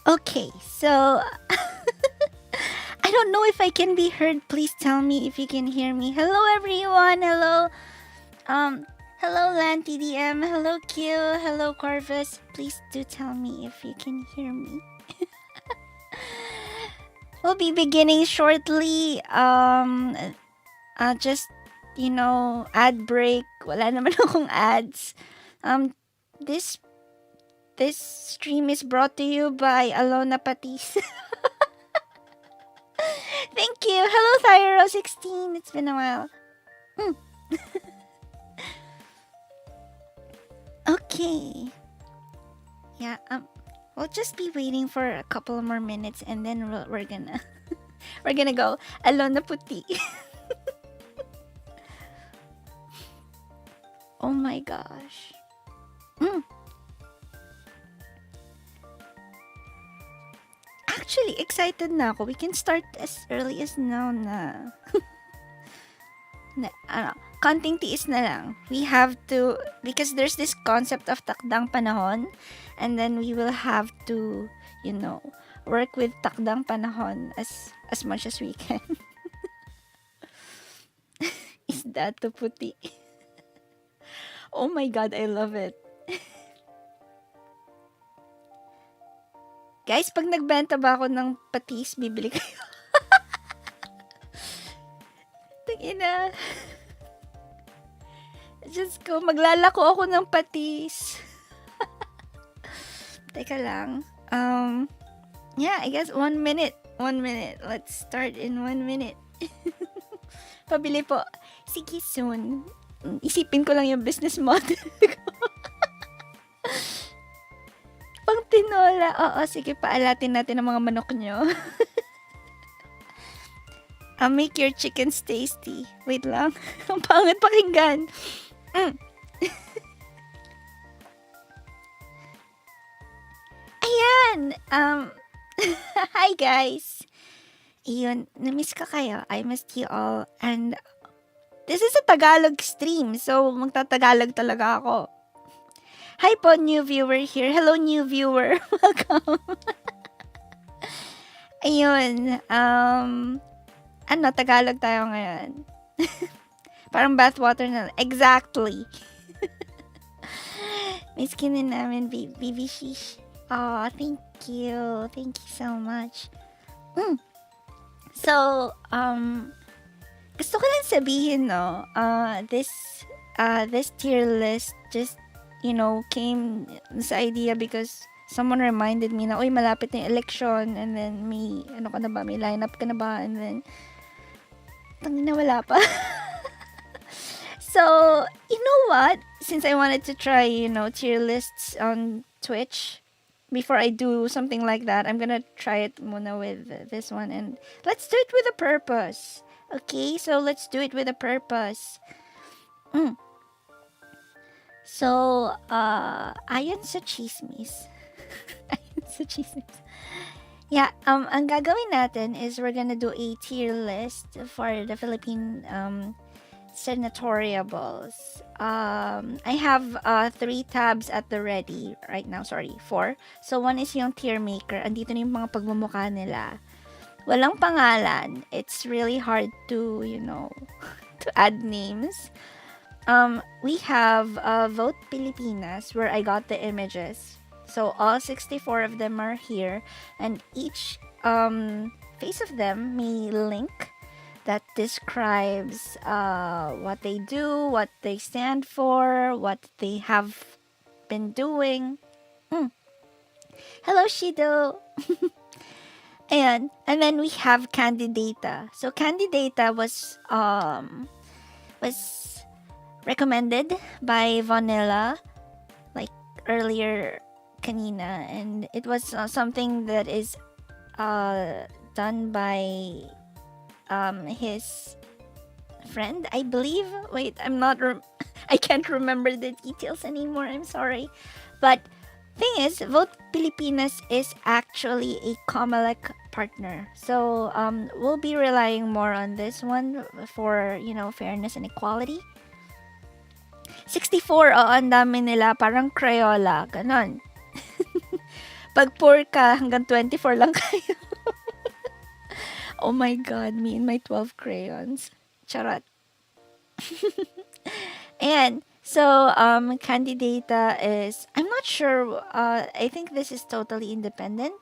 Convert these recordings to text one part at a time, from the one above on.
Okay, so I don't know if I can be heard. Please tell me if you can hear me. Hello, everyone. Hello, um, hello, Lan TDM. Hello, Q. Hello, Corvus. Please do tell me if you can hear me. We'll be beginning shortly. Just ad break. Wala naman akong ads. This this stream is brought to you by Alona Patis. Thank you. Hello, Thyro16. It's been a while. Okay. Yeah. We'll just be waiting for a couple more minutes, and then we're gonna we're gonna go. Alona Puti. Oh my gosh. Actually, excited na ako. We can start as early as now na. Konting tiis na lang. We have to, because there's this concept of takdang panahon, and then we will have to, work with takdang panahon as much as we can. Is that to puti? Oh my god, I love it. Guys, pag nagbenta ba ako ng patis, bibili kayo. Tangina. Just go, maglalako ako ng patis. Teka lang. Yeah, I guess 1 minute. 1 minute. Let's start in 1 minute. Pabili po. Sige, soon. Isipin ko lang yung business model ko. Pang tinola. Oo, sige, paalatin natin ang mga manok nyo. I'll make your chickens tasty. Wait lang. Ang pangit pakinggan. Ayan. Hi guys. Ayun, na-miss ka kayo. I missed you all. And this is a Tagalog stream, so magtatagalog talaga ako. Hi po, new viewer here. Hello, new viewer. Welcome. Ayun. Tagalog tayo ngayon. Parang bathwater na. Exactly. Miss ka na namin, baby shish. Oh, thank you. Thank you so much. So, gusto ko lang sabihin, no, this tier list just, came sa idea because someone reminded me na, uy, malapit na yung election, and then may lineup ka na ba, and then, tangina, wala pa. So, you know what? Since I wanted to try, tier lists on Twitch, before I do something like that, I'm gonna try it muna with this one, and let's do it with a purpose. Okay, so let's do it with a purpose. So, ayon sa chismis. Yeah, ang gagawin natin is we're gonna do a tier list for the Philippine Senatoriables. I have 3 tabs at the ready right now. Sorry, 4. So, one is yung tier maker. Andito na yung mga pagmumukha nila. Walang pangalan. It's really hard to, to add names. We have Vote Pilipinas, where I got the images. So, all 64 of them are here. And each face of them may link that describes what they do, what they stand for, what they have been doing. Hello, Shido. And then we have Candidata. So Candidata was recommended by Vanilla, like earlier kanina, and it was something that is done by his friend, I believe. Wait, I can't remember the details anymore. I'm sorry. But thing is, Vote Pilipinas is actually a COMELEC partner. So we'll be relying more on this one for, fairness and equality. 64, ang dami nila, parang Crayola, ganon. Pag poor ka, hanggang 24 lang kayo. Oh my God, me and my 12 crayons. Charot. Ayan. So, candidata is, I'm not sure, I think this is totally independent.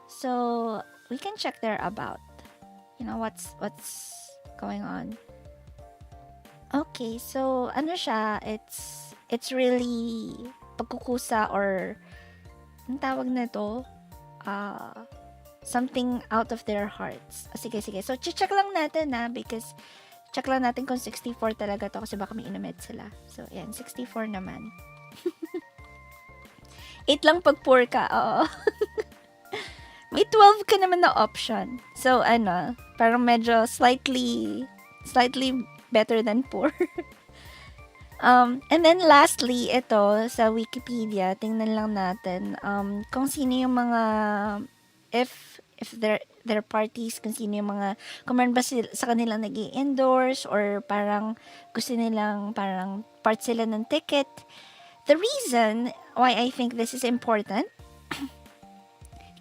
So, we can check there about, what's going on. Okay, so, ano siya, it's really pagkukusa or, ang tawag na to, something out of their hearts. Sige. So, check lang natin because check lang natin kung 64 talaga to kasi baka may inamed sila. So, ayan, 64 naman. 8 lang pag poor ka, oo. May 12 ka naman na option. So, parang medyo slightly better than poor. And then lastly, ito, sa Wikipedia, tingnan lang natin, kung sino yung mga, if their parties, kung sino yung mga, kung meron ba sila, sa kanila nag-i-endorse or parang gusto nilang parang part sila ng ticket. The reason why I think this is important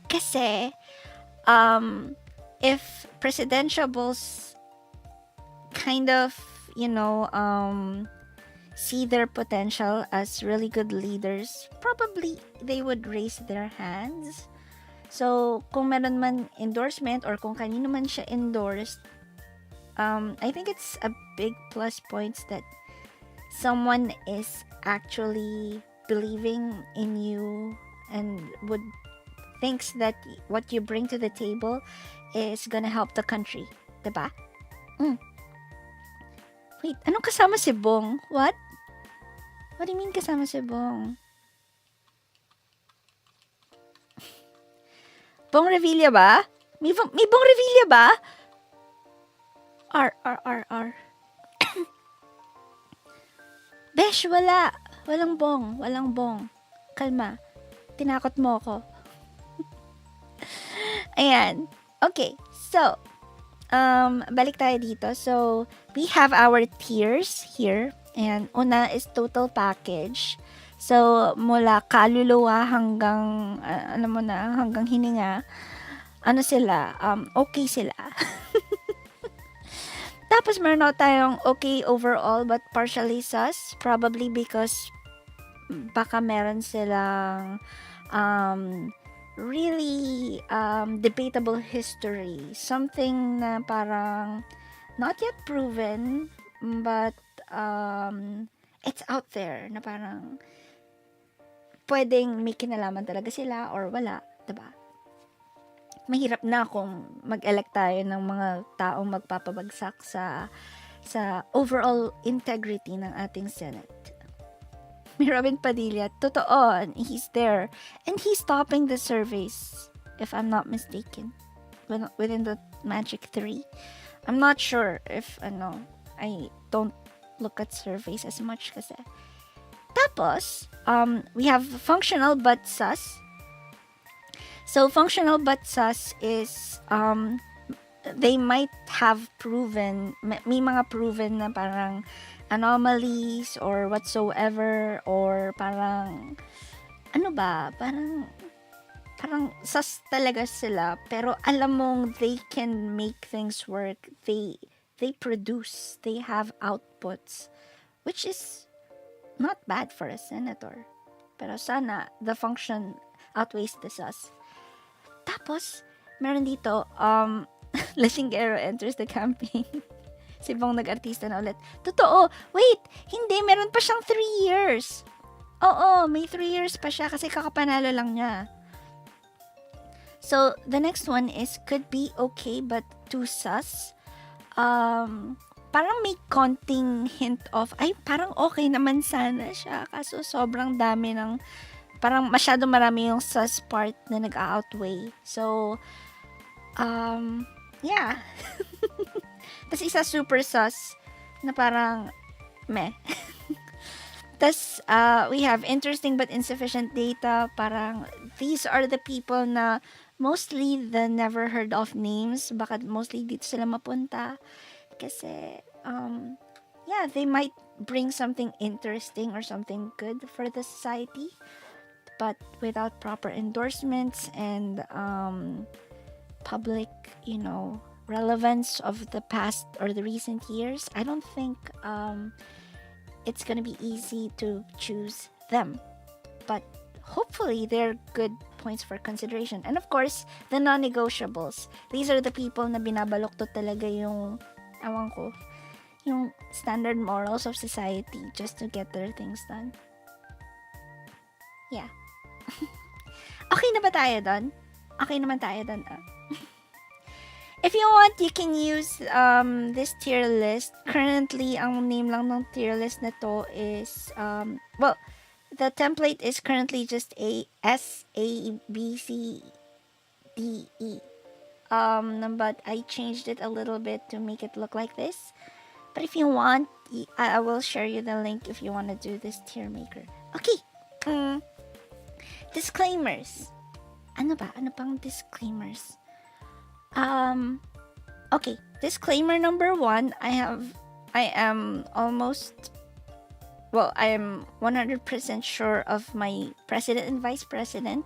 kasi if presidentiables kind of, see their potential as really good leaders, probably they would raise their hands. So, kung meron man endorsement or kung kanino man siya endorsed, I think it's a big plus points that someone is actually believing in you and thinks that what you bring to the table is gonna help the country. Diba? Wait, anong kasama si Bong? What? What do you mean kasama si Bong? Bong Revilla ba? May Bong Revilla ba? R. Besh, wala. Walang bong. Kalma. Tinakot mo ako. Ayan. Okay. So, balik tayo dito. So, we have our tiers here. And una is total package. So, mula kaluluwa hanggang, hanggang hininga, sila, okay sila. Tapos, meron ako tayong okay overall but partially sus. Probably because baka meron silang really debatable history. Something na parang not yet proven but it's out there na parang pwedeng may kinalaman talaga sila or wala, diba? Mahirap na kung mag-elect tayo ng mga taong magpapabagsak sa overall integrity ng ating Senate. May Robin Padilla, totoo, he's there. And he's topping the surveys, if I'm not mistaken, within the Magic 3. I'm not sure if, I don't look at surveys as much kasi. Tapos, we have functional but sus. So, functional but sus is, they might have proven, may mga proven na parang anomalies or whatsoever, or parang, parang sus talaga sila, pero alam mong they can make things work, they produce, they have outputs, which is not bad for a senator. Pero sana, the function outweighs the sus. Tapos, meron dito, Lasinggero enters the campaign. Si Bong nag-artista na ulit. Totoo! Wait! Hindi! Meron pa siyang 3 years! Oo! May 3 years pa siya kasi kakapanalo lang niya. So, the next one is could be okay but too sus. Parang may konting hint of, ay, parang okay naman sana siya. Kaso sobrang dami ng, parang masyado marami yung sus part na nag-outweigh. So, yeah. Tapos isa super sus na parang meh. Tapos we have interesting but insufficient data. Parang these are the people na mostly the never heard of names. Baka mostly dito sila mapunta. Kasi, they might bring something interesting or something good for the society. but without proper endorsements and public, relevance of the past or the recent years, I don't think it's gonna be easy to choose them. But hopefully they're good points for consideration. And of course, the non-negotiables. These are the people na binabaluktot talaga yung, ewan ko, yung standard morals of society just to get their things done. Yeah. Okay na ba tayo doon? Okay naman tayo doon. If you want, you can use this tier list. Currently, ang name lang ng tier list na to is, the template is currently just A, S, A, B, C, D, E. But I changed it a little bit to make it look like this. But if you want, I will share you the link if you want to do this tier maker. Okay. Disclaimers. Ano pang disclaimers? Okay. Disclaimer number 1. I am 100% sure of my president and vice president.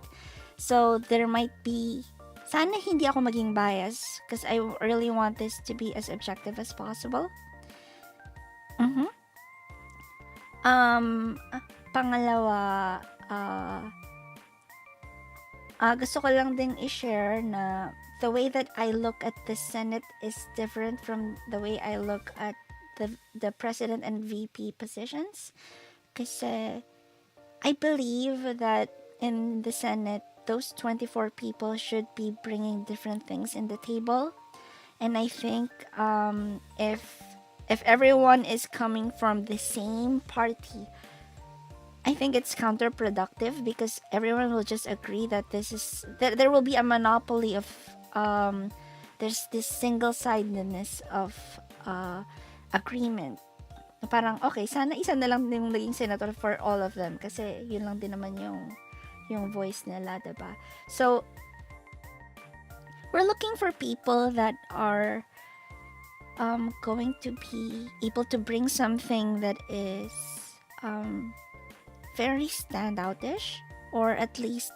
So there might be, sana hindi ako maging biased because I really want this to be as objective as possible. Pangalawa, gusto ko lang ding i-share na the way that I look at the Senate is different from the way I look at the president and VP positions. Kasi I believe that in the Senate, those 24 people should be bringing different things in the table. And I think if everyone is coming from the same party, I think it's counterproductive because everyone will just agree that there will be a monopoly of there's this single-sidedness of agreement. Parang okay, sana isa na lang yung naging senator for all of them kasi yun lang din naman yung voice nila, diba? So we're looking for people that are going to be able to bring something that is very standoutish, or at least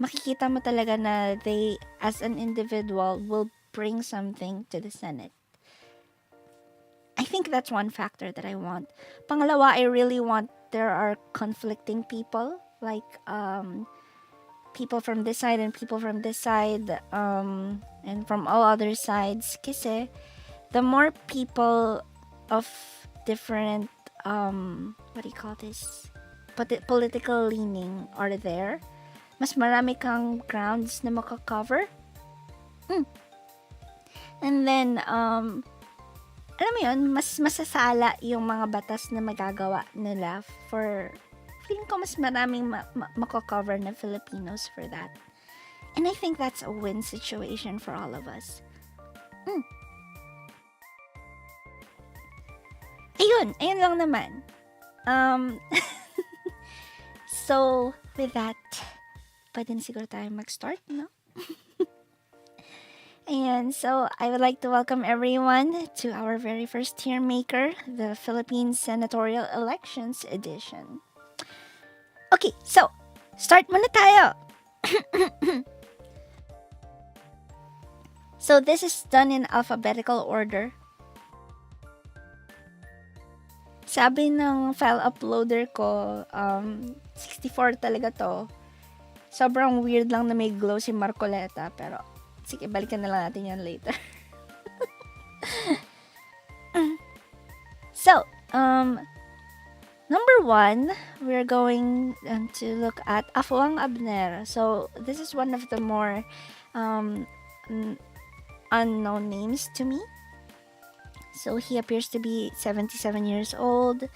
makikita mo talaga na they as an individual will bring something to the Senate. I think that's one factor that I want. Pangalawa, I really want there are conflicting people, like people from this side and people from this side, and from all other sides. Kasi the more people of different what do you call this, political leaning are there, mas marami kang grounds na makakover. And then alam mo yun, mas masasala yung mga batas na magagawa nila for, feeling ko mas maraming makakover na Filipinos for that. And I think that's a win situation for all of us. Ayun lang naman. So, with that, pwede na siguro tayo mag-start, no? And so I would like to welcome everyone to our very first tier maker, the Philippine Senatorial Elections Edition. Okay, so start muna tayo. So this is done in alphabetical order. Sabi ng file uploader ko, 64 talaga to. Sobrang weird lang na may glow si Marcoleta, pero sige, balikan na lang natin yan later. So, number 1, we're going to look at Afuang Abner. So, this is one of the more unknown names to me. So, he appears to be 77 years old.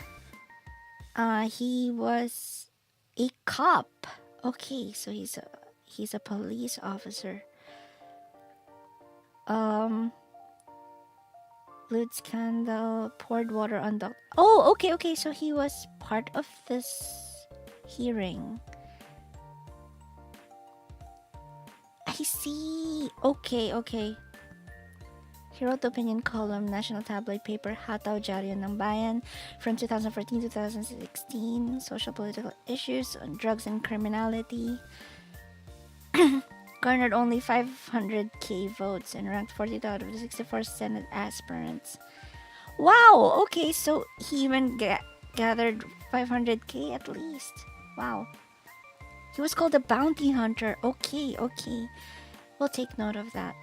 He was a cop. Okay, so he's a police officer. Blood scandal, poured water on doctor. Oh, okay, so he was part of this hearing. I see. Okay. He wrote the opinion column, national tabloid paper Hataw Diaryo ng Bayan from 2014 to 2016, social political issues on drugs and criminality. Garnered only 500k votes and ranked 40th out of the 64 Senate aspirants. Wow, okay, so he even gathered 500k at least. Wow. He was called a bounty hunter. Okay. We'll take note of that.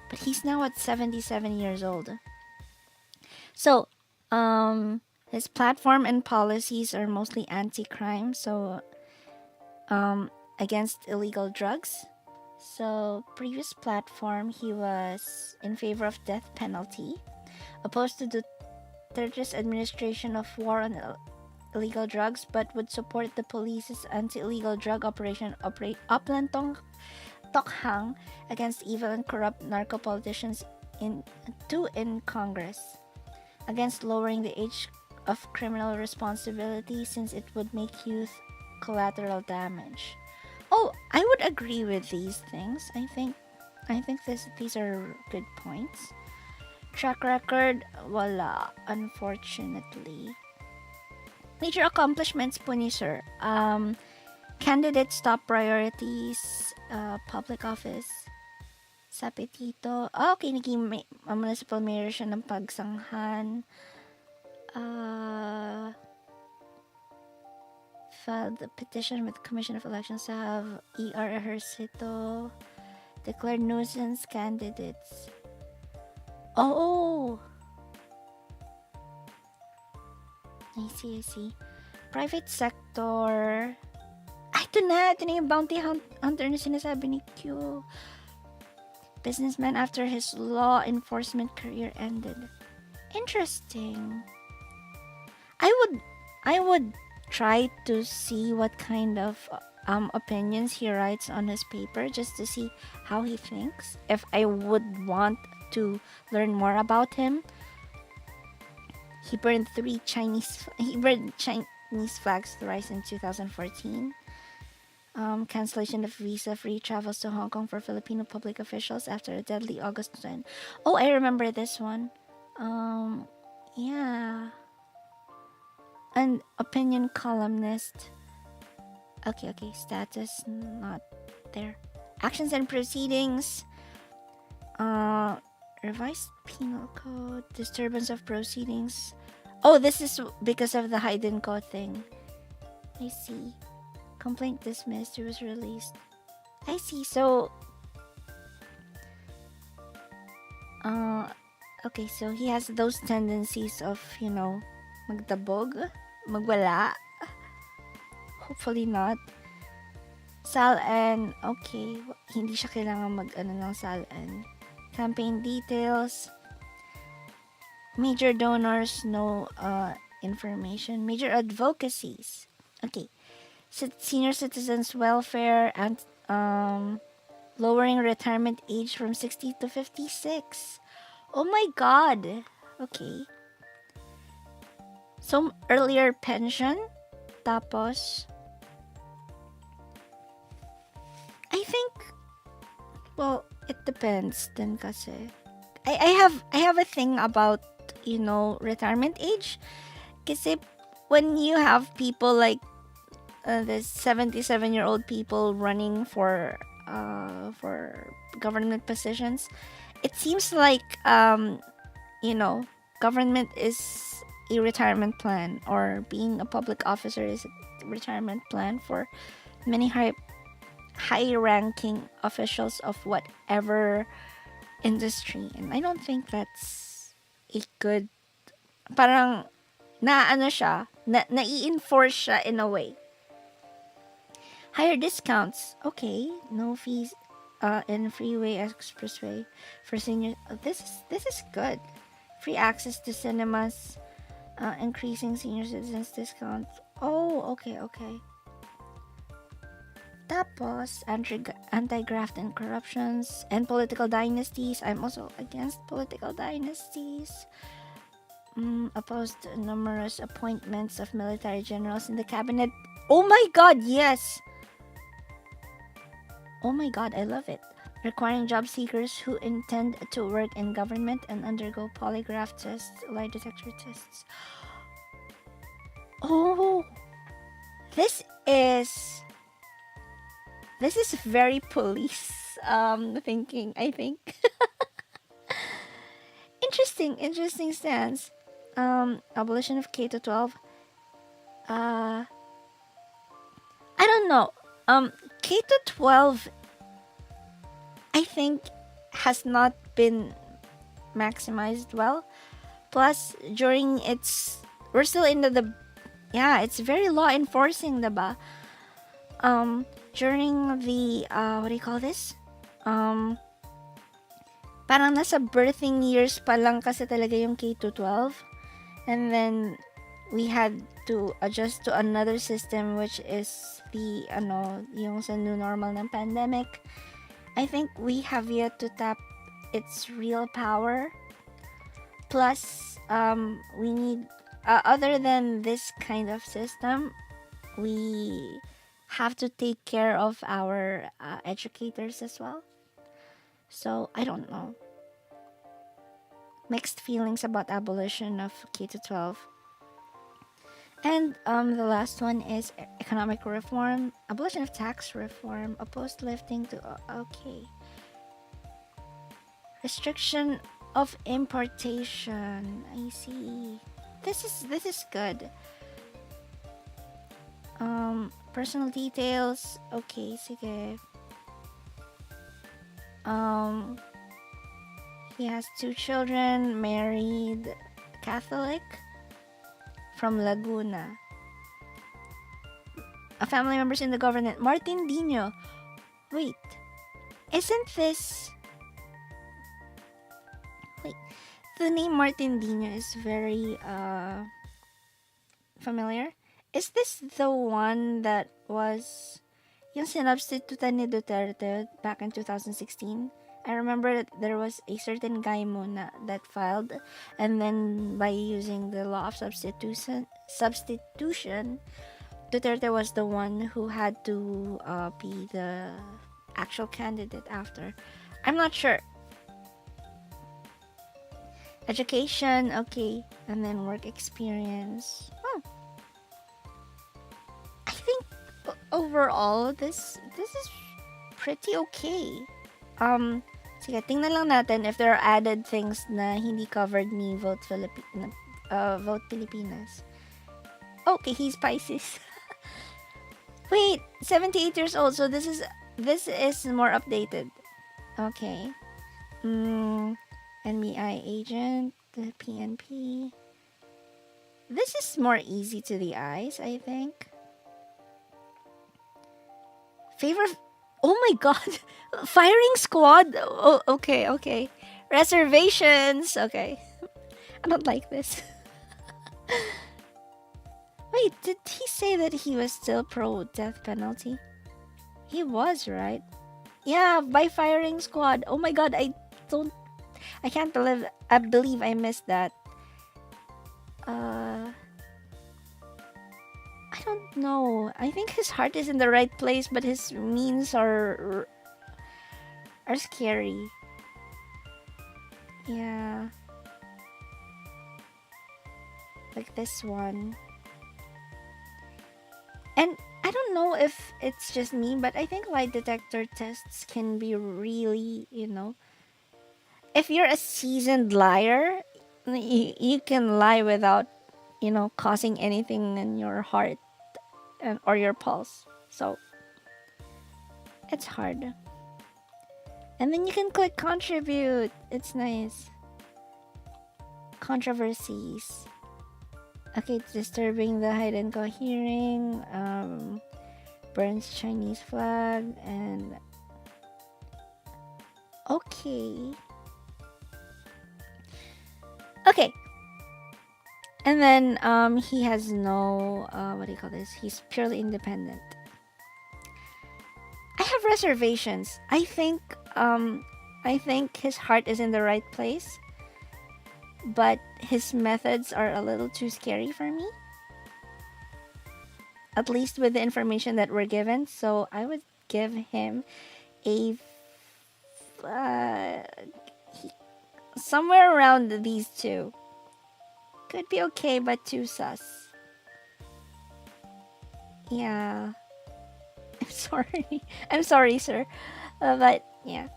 But he's now at 77 years old. So, his platform and policies are mostly anti-crime, so against illegal drugs. So, previous platform, he was in favor of death penalty, opposed to the Duterte's administration of war on illegal drugs, but would support the police's anti-illegal drug operation Upland Tokhang against evil and corrupt narco politicians in Congress, against lowering the age of criminal responsibility since it would make youth collateral damage. Oh, I would agree with these things. I think these are good points. Track record, wala, unfortunately. Major accomplishments po ni sir. Candidates top priorities, public office, sa petito. Okay, naging municipal mayor siya ng Pagsanghan. Filed a petition with the Commission of Elections to have ER Ejercito. Declared nuisance candidates. Oh! I see. Private sector. Ito na yung bounty hunter na sinasabi ni Q. Businessman after his law enforcement career ended. Interesting. I would try to see what kind of opinions he writes on his paper just to see how he thinks. If I would want to learn more about him. He burned Chinese flags thrice in 2014. Cancellation of visa-free travels to Hong Kong for Filipino public officials after a deadly August 10. Oh, I remember this one. Yeah. An opinion columnist. Okay. Status not there. Actions and proceedings. Revised penal code. Disturbance of proceedings. Oh, this is because of the Hayden Co thing. I see. Complaint dismissed. He was released. I see. So, okay. So he has those tendencies of, magdabog, magwala. Hopefully not. SALN. Okay. Hindi siya kailangan ng SALN. Campaign details. Major donors, no information. Major advocacies. Okay. Senior citizens welfare and lowering retirement age from 60 to 56. Oh my God. Okay. So earlier pension. Tapos I think, well, it depends din kasi. I have a thing about, retirement age. Kasi when you have people like the 77-year-old people running for government positions, it seems like government is a retirement plan, or being a public officer is a retirement plan for many high-ranking officials of whatever industry. And I don't think that's a good, parang nai-enforce siya in a way. Higher discounts. Okay, no fees in freeway expressway for seniors. This is good. Free access to cinemas, increasing senior citizens discounts. Oh, okay. Tapos, anti-graft and corruptions and political dynasties. I'm also against political dynasties. Opposed to numerous appointments of military generals in the cabinet. Oh my God, yes! Oh my God, I love it. requiring job seekers who intend to work in government and undergo polygraph tests, lie detector tests. Oh, this is this is very police thinking, I think. Interesting stance. Abolition of K to 12. Uh I don't know. K to 12, I think, has not been maximized well. Plus, during its, we're still in the yeah, it's very law enforcing, diba? During the what do you call this? Um, Parang nasa birthing years pa lang kasi talaga yung K to 12, and then we had to adjust to another system, which is the yung sa new normal ng pandemic. I think we have yet to tap its real power. Plus, we need, other than this kind of system, we have to take care of our educators as well. So, I don't know. Mixed feelings about abolition of K to 12. And the last one is economic reform, abolition of tax reform, opposed lifting to okay. Restriction of importation. I see. This is good. Personal details. Okay, sige. He has 2 children, married, Catholic, from Laguna. A family members in the government. Martin Dino. Wait. Isn't this... Wait. The name Martin Dino is very familiar. Is this the one that was yung sinubstitutan ni Duterte back in 2016? I remember that there was a certain guy muna that filed, and then by using the law of substitution, Duterte was the one who had to be the actual candidate after. I'm not sure. Education, okay, and then work experience. Oh, I think overall this is pretty okay. Sige, tingnan lang natin if there are added things na hindi covered ni Vote Pilipinas. Okay, he's Pisces. Wait, 78 years old, so this is more updated. Okay. NBI agent, the PNP. This is more easy to the eyes, I think. Favor. Oh my god. Firing squad. Oh, okay. Reservations. Okay. I don't like this. Wait, did he say that he was still pro death penalty? He was, right? Yeah, by firing squad. Oh my god, I can't believe I missed that. I don't know. I think his heart is in the right place, but his means are scary. Yeah. Like this one. And I don't know if it's just me, but I think lie detector tests can be really, if you're a seasoned liar, you can lie without, causing anything in your heart or your pulse. So it's hard. And then you can click contribute. It's nice. Controversies. Okay, it's disturbing the hide and go hearing. Burns Chinese flag and okay. And then he has no what do you call this? He's purely independent. I have reservations. I think his heart is in the right place, but his methods are a little too scary for me. At least with the information that we're given. So I would give him a he, somewhere around these two. Could be okay, but too sus. Yeah. I'm sorry. I'm sorry, sir. But yeah.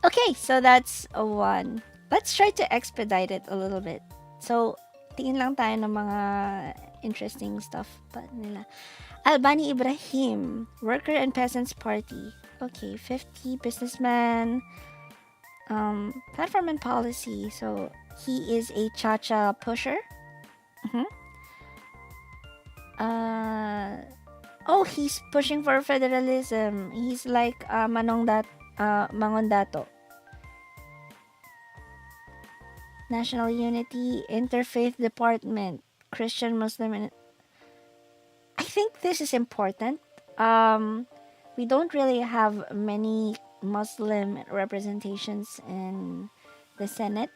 Okay, so that's a one. Let's try to expedite it a little bit. So, tingin lang tayo ng mga interesting stuff pa nila. Albani Ibrahim, Worker and Peasants Party. Okay, 50 businessman, platform and policy. So, he is a cha-cha pusher. Mhm. He's pushing for federalism. He's like Mangondato. National Unity, Interfaith Department, Christian, Muslim, and I think this is important. We don't really have many Muslim representations in the Senate.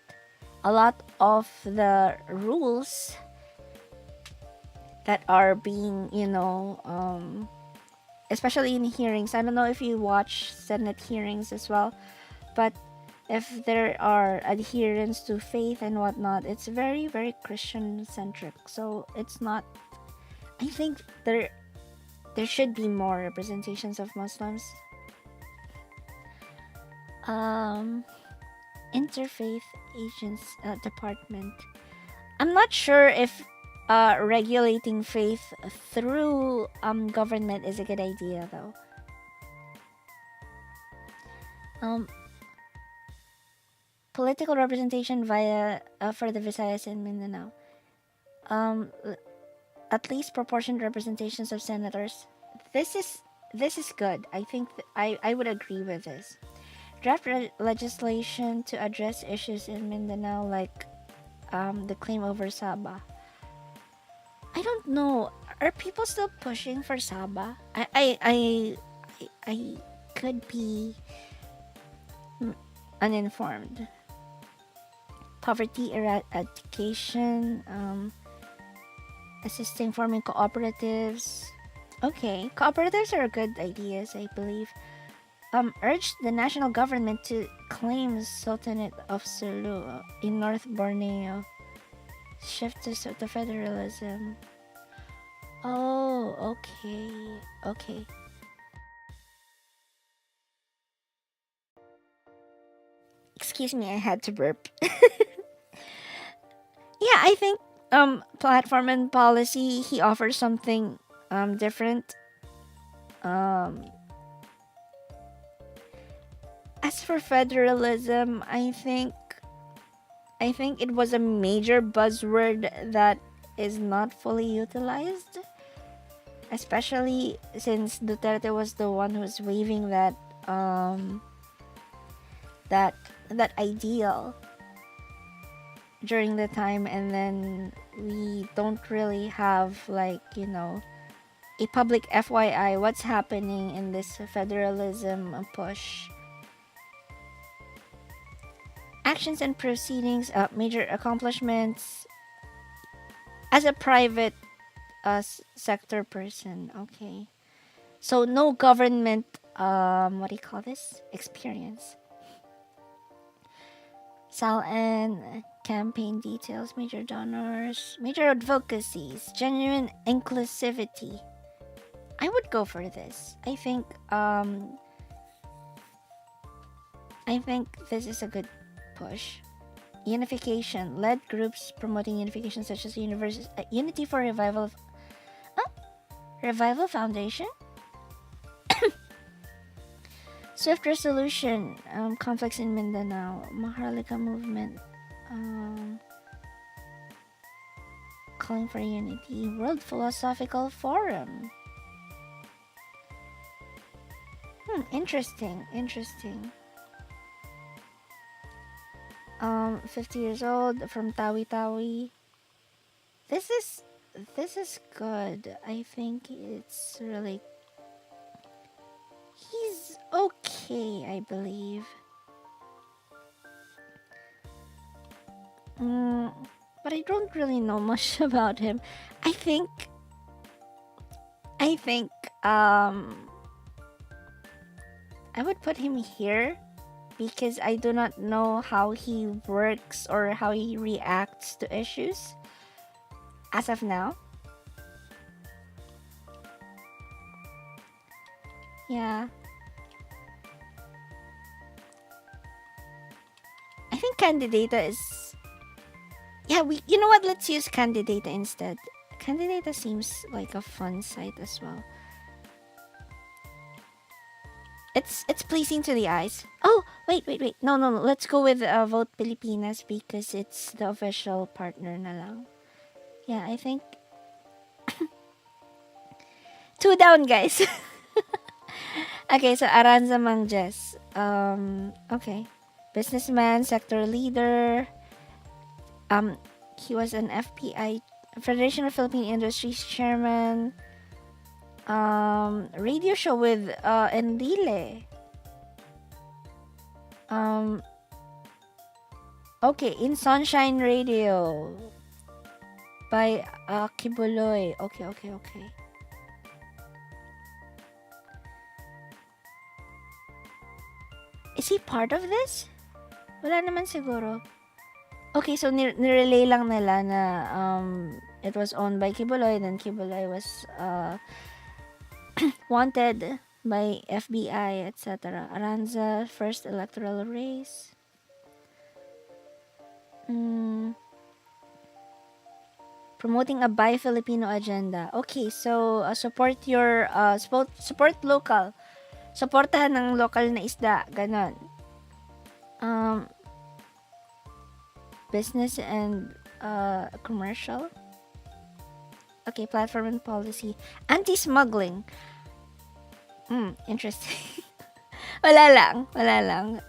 A lot of the rules that are being, especially in hearings. I don't know if you watch Senate hearings as well, but if there are adherents to faith and whatnot, it's very, very Christian centric. So it's not. I think there should be more representations of Muslims. Interfaith agents department. I'm not sure if regulating faith through government is a good idea though. Political representation via for the Visayas and Mindanao. At least proportioned representations of senators. This is good. I think I would agree with this. Draft legislation to address issues in Mindanao like the claim over Saba. I don't know. Are people still pushing for Saba? I could be uninformed. Poverty eradication, assisting forming cooperatives. Okay, cooperatives are good ideas, I believe. Urged the national government to claim Sultanate of Sulu in North Borneo. Shift to federalism. Oh, okay. Excuse me, I had to burp. Yeah, I think platform and policy, he offers something different. As for federalism, I think it was a major buzzword that is not fully utilized, especially since Duterte was the one who was waving that that ideal during the time, and then we don't really have a public FYI what's happening in this federalism push. Actions and proceedings, major accomplishments as a private sector person. Okay, so no government what do you call this, experience. Sal and campaign details, major donors, major advocacies, genuine inclusivity. I would go for this. I think this is a good push. Unification, led groups promoting unification such as Unity for Revival Revival Foundation. Swift resolution, conflicts in Mindanao, Maharlika movement, calling for unity, World Philosophical Forum. Interesting. 50 years old from Tawi-Tawi. This is good. I think it's really. He's okay, I believe. But I don't really know much about him. I think I I would put him here because I do not know how he works or how he reacts to issues as of now. Yeah. I think Candidata is. Yeah, you know what? Let's use Candidata instead. Candidata seems like a fun site as well. It's pleasing to the eyes. Oh, wait. No. Let's go with Vote Pilipinas because it's the official partner na lang. Yeah, I think 2 down, guys. Okay, so Aranza Mangjes. Okay. Businessman, sector leader. Um, he was an FPI, Federation of Philippine Industries chairman. Radio show with Enrile. Okay, in Sunshine Radio by Kibuloy. Okay. Is he part of this? Wala naman siguro. Okay, so nirelay lang nila na it was owned by Kibuloy, then Kibuloy was wanted by FBI, etc. Aranza first electoral race. Promoting a Buy Filipino agenda. Okay, so support your support local. Suportahan ng local na isda, ganon. Business and commercial. Okay, platform and policy. Anti-smuggling. Interesting. Wala lang.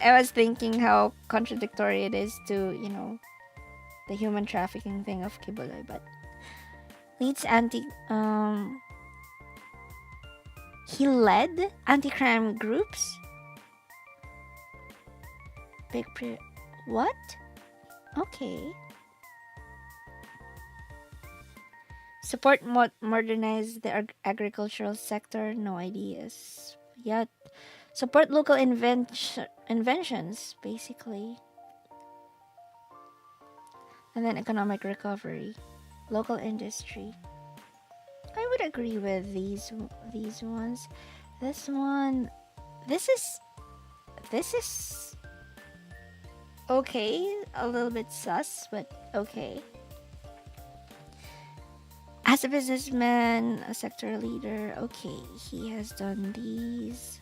I was thinking how contradictory it is to, the human trafficking thing of Kibuloy, but leads he led anti-crime groups. What? Okay. Support modernize the agricultural sector. No ideas yet. Support local inventions, basically. And then economic recovery. Local industry. I would agree with these ones. This one, this is okay, a little bit sus, but okay. As a businessman, a sector leader, okay, he has done these.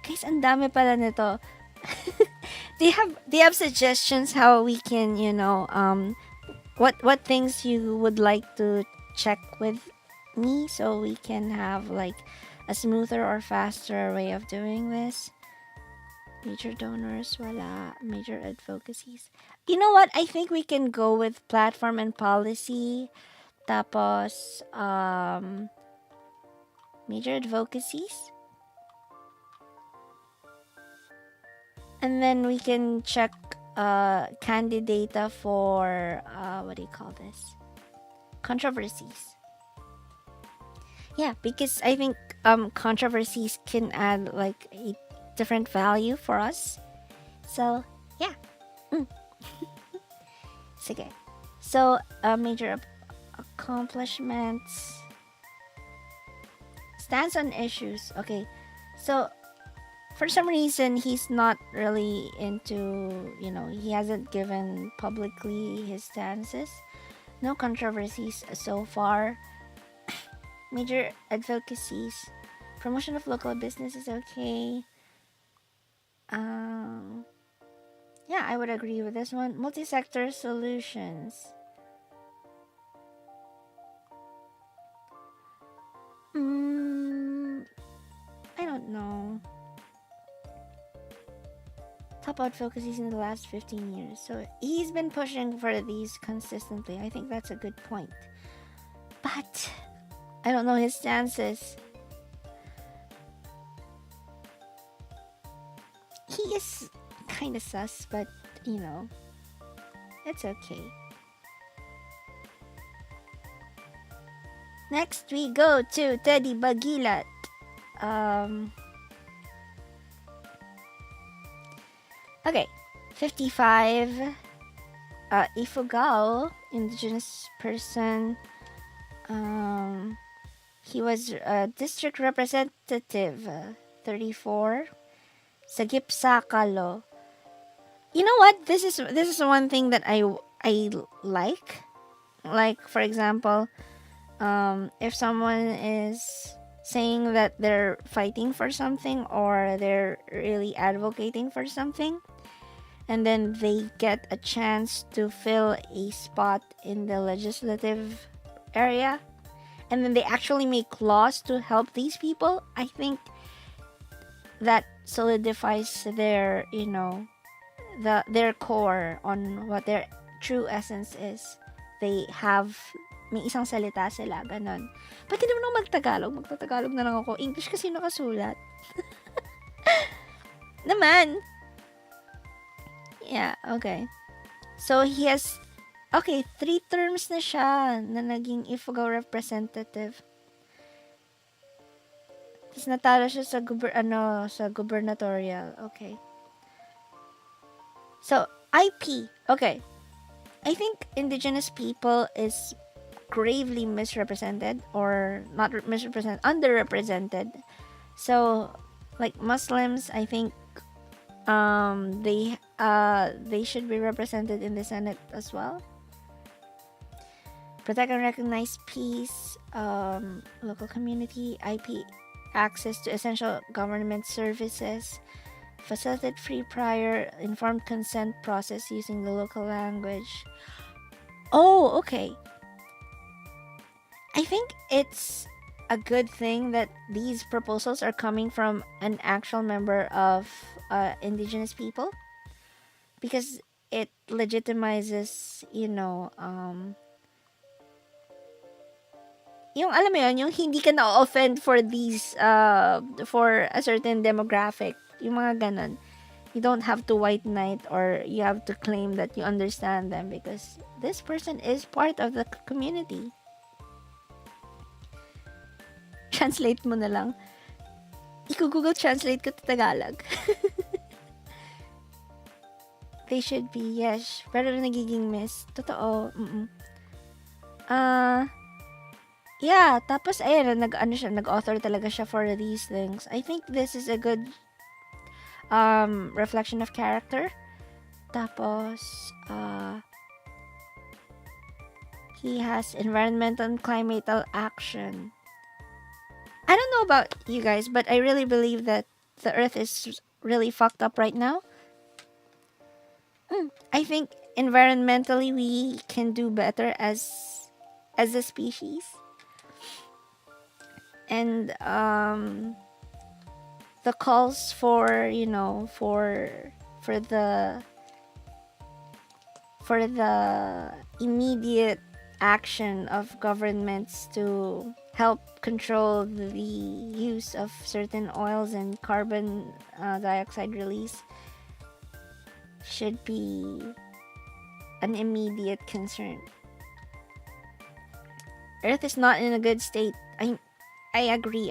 Guys, ang dami pala nito. Do you have suggestions how we can, what things you would like to check with me so we can have like a smoother or faster way of doing this? Major donors, wala. Major advocacies. You know what? I think we can go with platform and policy. Tapos, major advocacies. And then we can check candidata for, what do you call this? Controversies. Yeah, because I think controversies can add like a different value for us. So, yeah. Sige. So, major accomplishments. Stance on issues. Okay. So, for some reason, he's not really into, he hasn't given publicly his stances. No controversies so far. Major advocacies. Promotion of local business is okay. Yeah, I would agree with this one. Multi-sector solutions. I don't know. Top advocacies in the last 15 years. So he's been pushing for these consistently. I think that's a good point. But I don't know his stances. He is kind of sus, but it's okay. Next we go to Teddy Bagilat. Um, okay, 55. Ifugao, indigenous person. Um, he was district representative. 34. Sagip Sakalo. You know what? This is one thing that I like. Like for example, if someone is saying that they're fighting for something or they're really advocating for something, and then they get a chance to fill a spot in the legislative area, and then they actually make laws to help these people, I think that solidifies their, their core on what their true essence is. They have may isang salita sila, ganon. Pati naman ako magtagalog, magtatagalog na lang ako. English kasi nakasulat. Naman. Yeah, okay. So, he has, okay, 3 terms na siya na naging Ifugao representative. Tapos natalo siya sa sa gubernatorial. Okay. So, IP. Okay. I think indigenous people is gravely misrepresented or not misrepresented, underrepresented. So, like Muslims, I think they should be represented in the Senate as well. Protect and recognize peace, local community, IP access to essential government services, facilitate free prior informed consent process using the local language. Oh, okay. I think it's a good thing that these proposals are coming from an actual member of indigenous people, because it legitimizes, yung alam mo yun, yung hindi ka na-offend for these, for a certain demographic, yung mga ganon. You don't have to white knight or you have to claim that you understand them because this person is part of the community. Translate mo na lang. Google Translate ko to Tagalog. They should be, yes. Pero nagiging miss. Totoo. Yeah, tapos ayun, nag-author talaga siya for these things. I think this is a good reflection of character. Tapos he has environmental and climatal action. I don't know about you guys, but I really believe that the earth is really fucked up right now. I think environmentally we can do better as a species. And the calls for, for the immediate action of governments to help control the use of certain oils and carbon dioxide release should be an immediate concern. Earth is not in a good state. I agree.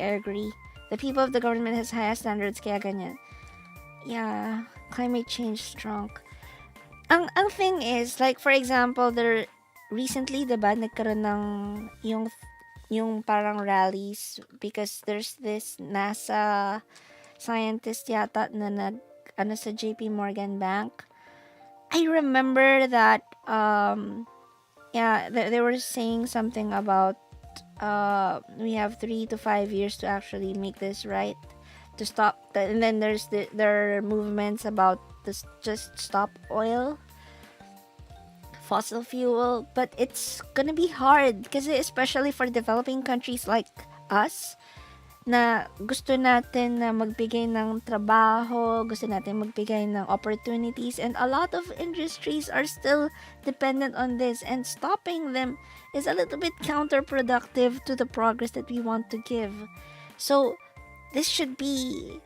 The people of the government has higher standards, kaya ganyan. Yeah, climate change strong. Ang thing is, like for example, there recently, diba, nagkaroon ng yung parang rallies because there's this NASA scientist yata na sa JP Morgan Bank. I remember that they were saying something about we have 3 to 5 years to actually make this right, to stop and then there are movements about this, just stop oil, fossil fuel, but it's gonna be hard kasi especially for developing countries like us na gusto natin na magbigay ng trabaho, gusto natin magbigay ng opportunities, and a lot of industries are still dependent on this, and stopping them is a little bit counterproductive to the progress that we want to give. So, this should be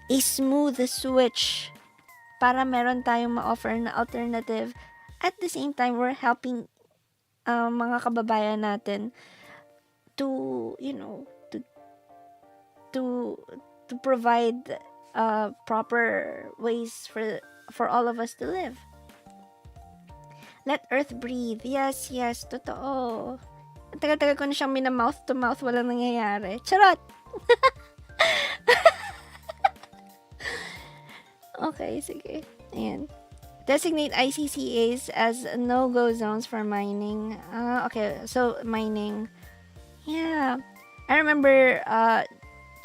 a smooth switch para meron tayong ma-offer na alternative. At the same time, we're helping mga kababayan natin to, to provide proper ways for all of us to live. Let Earth breathe. Yes, yes, totoo. Ang tagal-tagal ko na siyang mina-mouth to mouth, walang nangyayari. Charot! Okay, sige. Ayan. Designate ICCAs as no-go zones for mining. Okay, so mining. Yeah. I remember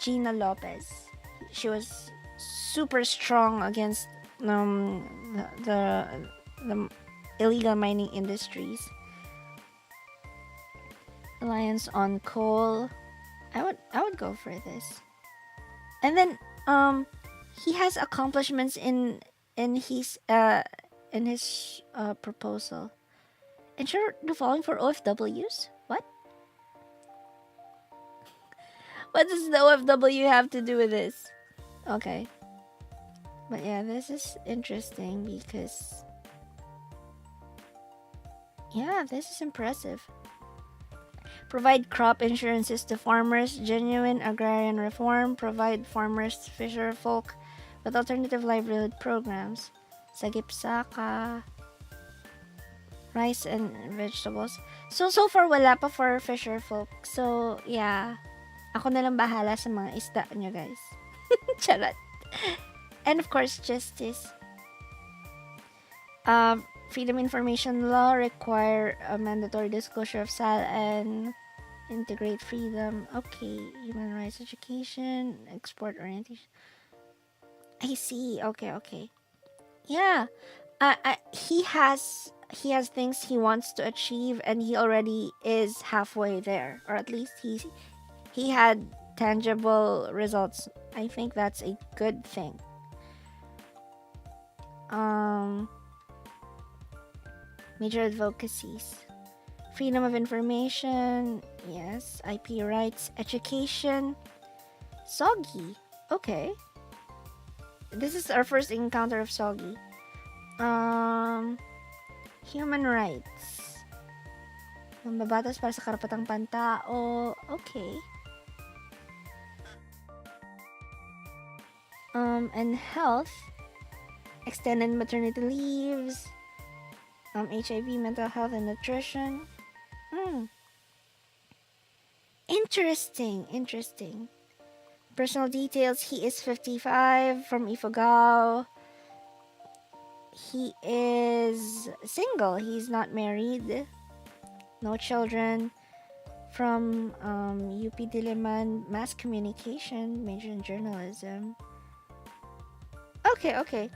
Gina Lopez. She was super strong against the illegal mining industries. Alliance on coal. I would go for this. And then he has accomplishments in his proposal. Ensure the following for OFWs? What? What does the OFW have to do with this? Okay. But yeah, this is interesting because yeah, this is impressive. Provide crop insurances to farmers, genuine agrarian reform, provide farmers, fisher folk with alternative livelihood programs. Sagip saka, rice and vegetables. So far wala pa for fisher folk. So yeah, ako na lang bahala sa mga isda nyo guys. Charot. And of course, justice. Freedom Information Law require a mandatory disclosure of SAL and integrate freedom. Okay, human rights education, export orientation. I see. Okay. Yeah. He has things he wants to achieve, and he already is halfway there, or at least he had tangible results. I think that's a good thing. Major advocacies. Freedom of information. Yes. IP rights. Education. Soggy. Okay. This is our first encounter of Soggy. Human rights. Mambabatas para sa karapatang pantao. Okay. And health. Extended maternity leaves. HIV, mental health, and nutrition. Interesting. Personal details. He is 55, from Ifugao. He is single. He's not married. No children. From UP Diliman, mass communication, major in journalism. Okay.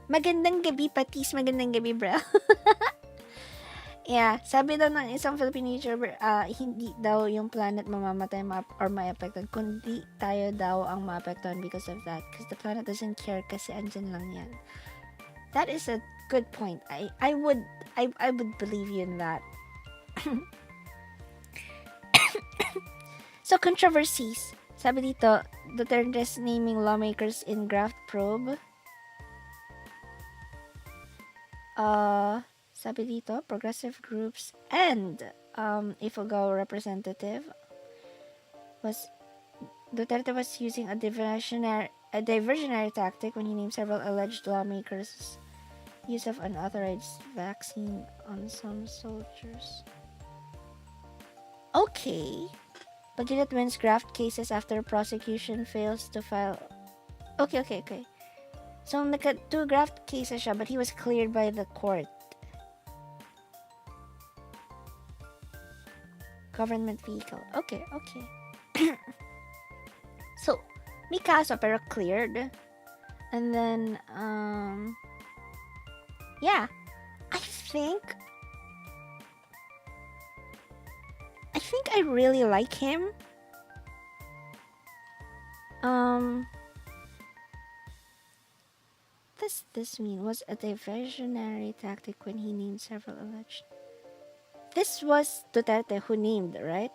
Magandang gabi, Patis. Magandang gabi, bro. Yeah, sabi daw ng isang Philippine YouTuber, hindi daw yung planet mamamatay or maapektuhan, kundi tayo daw ang maapektuhan because of that. Because the planet doesn't care kasi andyan lang yan. That is a good point. I would believe you in that. So, controversies. Sabi dito, Duterte's naming lawmakers in graft probe. Sabi dito, progressive groups and Ifugao representative Duterte was using a diversionary tactic when he named several alleged lawmakers' use of unauthorized vaccine on some soldiers. Okay. Pagilat wins graft cases after prosecution fails to file. Okay. So, two graft cases siya, but he was cleared by the court. Government vehicle. Okay. So, may kaso pero cleared. And then, yeah. I think I really like him. This mean was a diversionary tactic when he named several alleged. This was Duterte who named, right?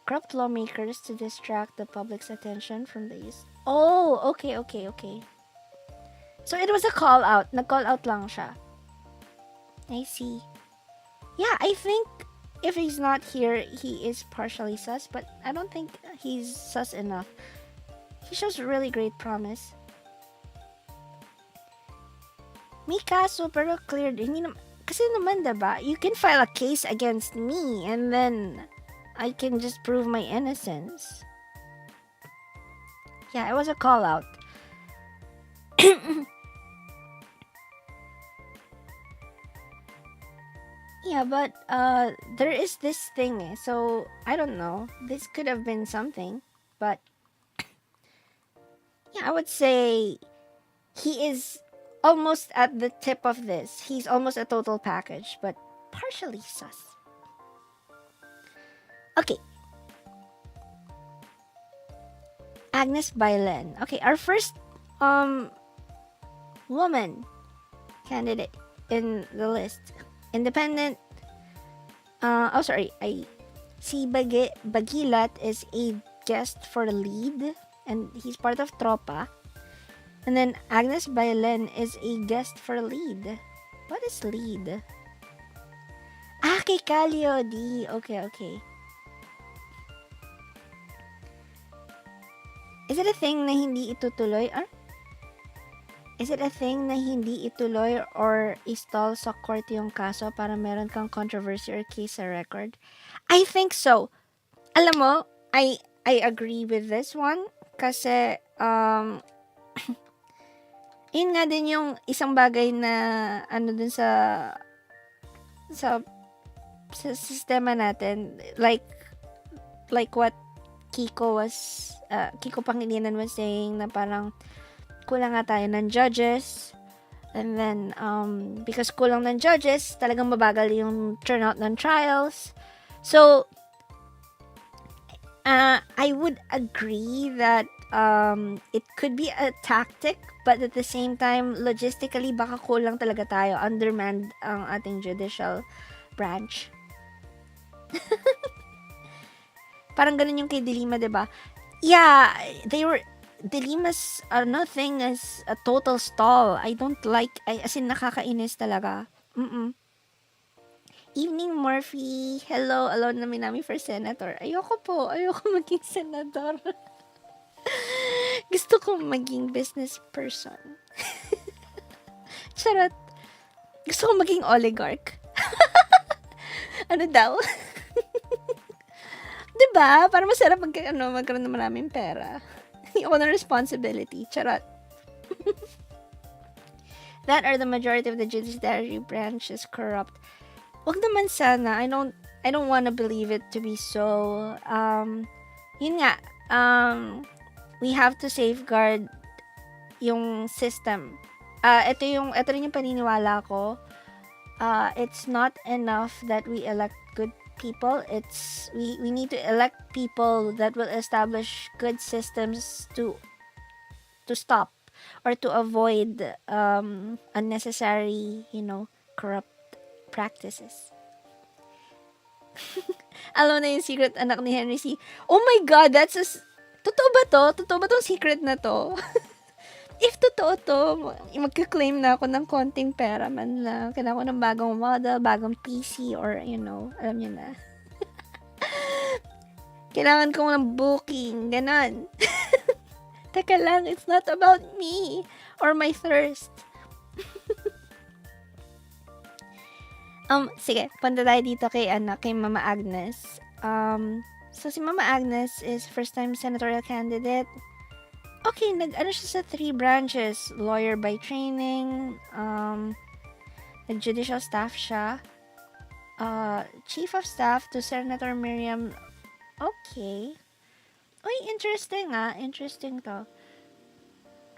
Corrupt lawmakers to distract the public's attention from the use. Oh, okay. So it was a call out. Nag-call out lang siya. I see. Yeah, I think if he's not here, he is partially sus, but I don't think he's sus enough. He shows really great promise. May kaso pero cleared. Hindi naman, kasi naman diba, you can file a case against me and then I can just prove my innocence. Yeah, it was a call out. Yeah, but there is this thing, so I don't know. This could have been something, but yeah, I would say he is almost at the tip of this. He's almost a total package, but partially sus. Okay. Agnes Bailen. Okay, our first woman candidate in the list. Independent. Si Bagilat is a guest for the lead, and he's part of Tropa. And then Agnes Bailen is a guest for lead. What is lead? Kay Calio D. Okay. Is it a thing na hindi itutuloy? Is it a thing na hindi ituloy or istall sa court yung kaso para meron kang controversy or case sa record? I think so. Alam mo, I agree with this one kasi yun nga din yung isang bagay na dun sa sistema natin, like what Kiko Pangilinan was saying, na parang kulang nga tayo ng judges, and then because kulang ng judges, talagang mabagal yung turnout ng trials. So I would agree that it could be a tactic, but at the same time, logistically, baka kulang talaga tayo. Undermanned ang ating judicial branch. Parang ganun yung kay Dilima, diba? Yeah, Dilima's thing is a total stall. I don't like, as in nakakainis talaga. Evening, Murphy. Hello, alone namin for senator. Ayoko maging senador. Gusto ko maging business person. Charot. Gusto ko maging oligarch. Ano daw? Diba? Para masarap magkaroon ng maraming pera. Ayoko ng responsibility. Charot. That are the majority of the judiciary branch is corrupt. Wag naman sana. I don't want to believe it to be so. Yun nga. We have to safeguard yung system. Ito rin yung paniniwala ko. It's not enough that we elect good people. We need to elect people that will establish good systems to stop or to avoid unnecessary, corrupt practices. Alam na yung secret anak ni Henry C. Oh my God, totoo ba to? Totoo ba tong secret na to? If totoo to, magka-claim na ako ng konting pera man lang. Kailangan ko ng bagong model, bagong PC, or, alam niyo na. Kailangan ko ng booking, ganon. Teka lang, it's not about me or my thirst. Sige, punta tayo dito kay Mama Agnes. So si Mama Agnes is first-time senatorial candidate. Okay, siya sa 3 branches. Lawyer by training, nag-judicial staff siya, chief of staff to Senator Miriam. Okay. Uy, interesting Interesting to.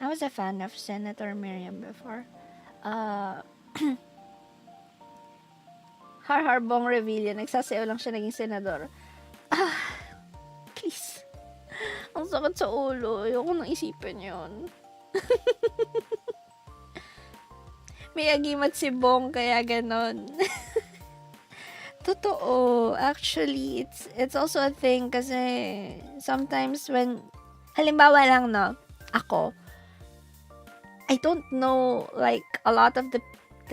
I was a fan of Senator Miriam before. Har Bong Revilla, nagsasayaw lang siya naging senador. Please. Ang sakit sa ulo. Ayoko nang isipin yun. May agimat si Bong, kaya ganon. Totoo. Actually, it's also a thing kasi sometimes when, halimbawa lang, ako, I don't know, like, a lot of the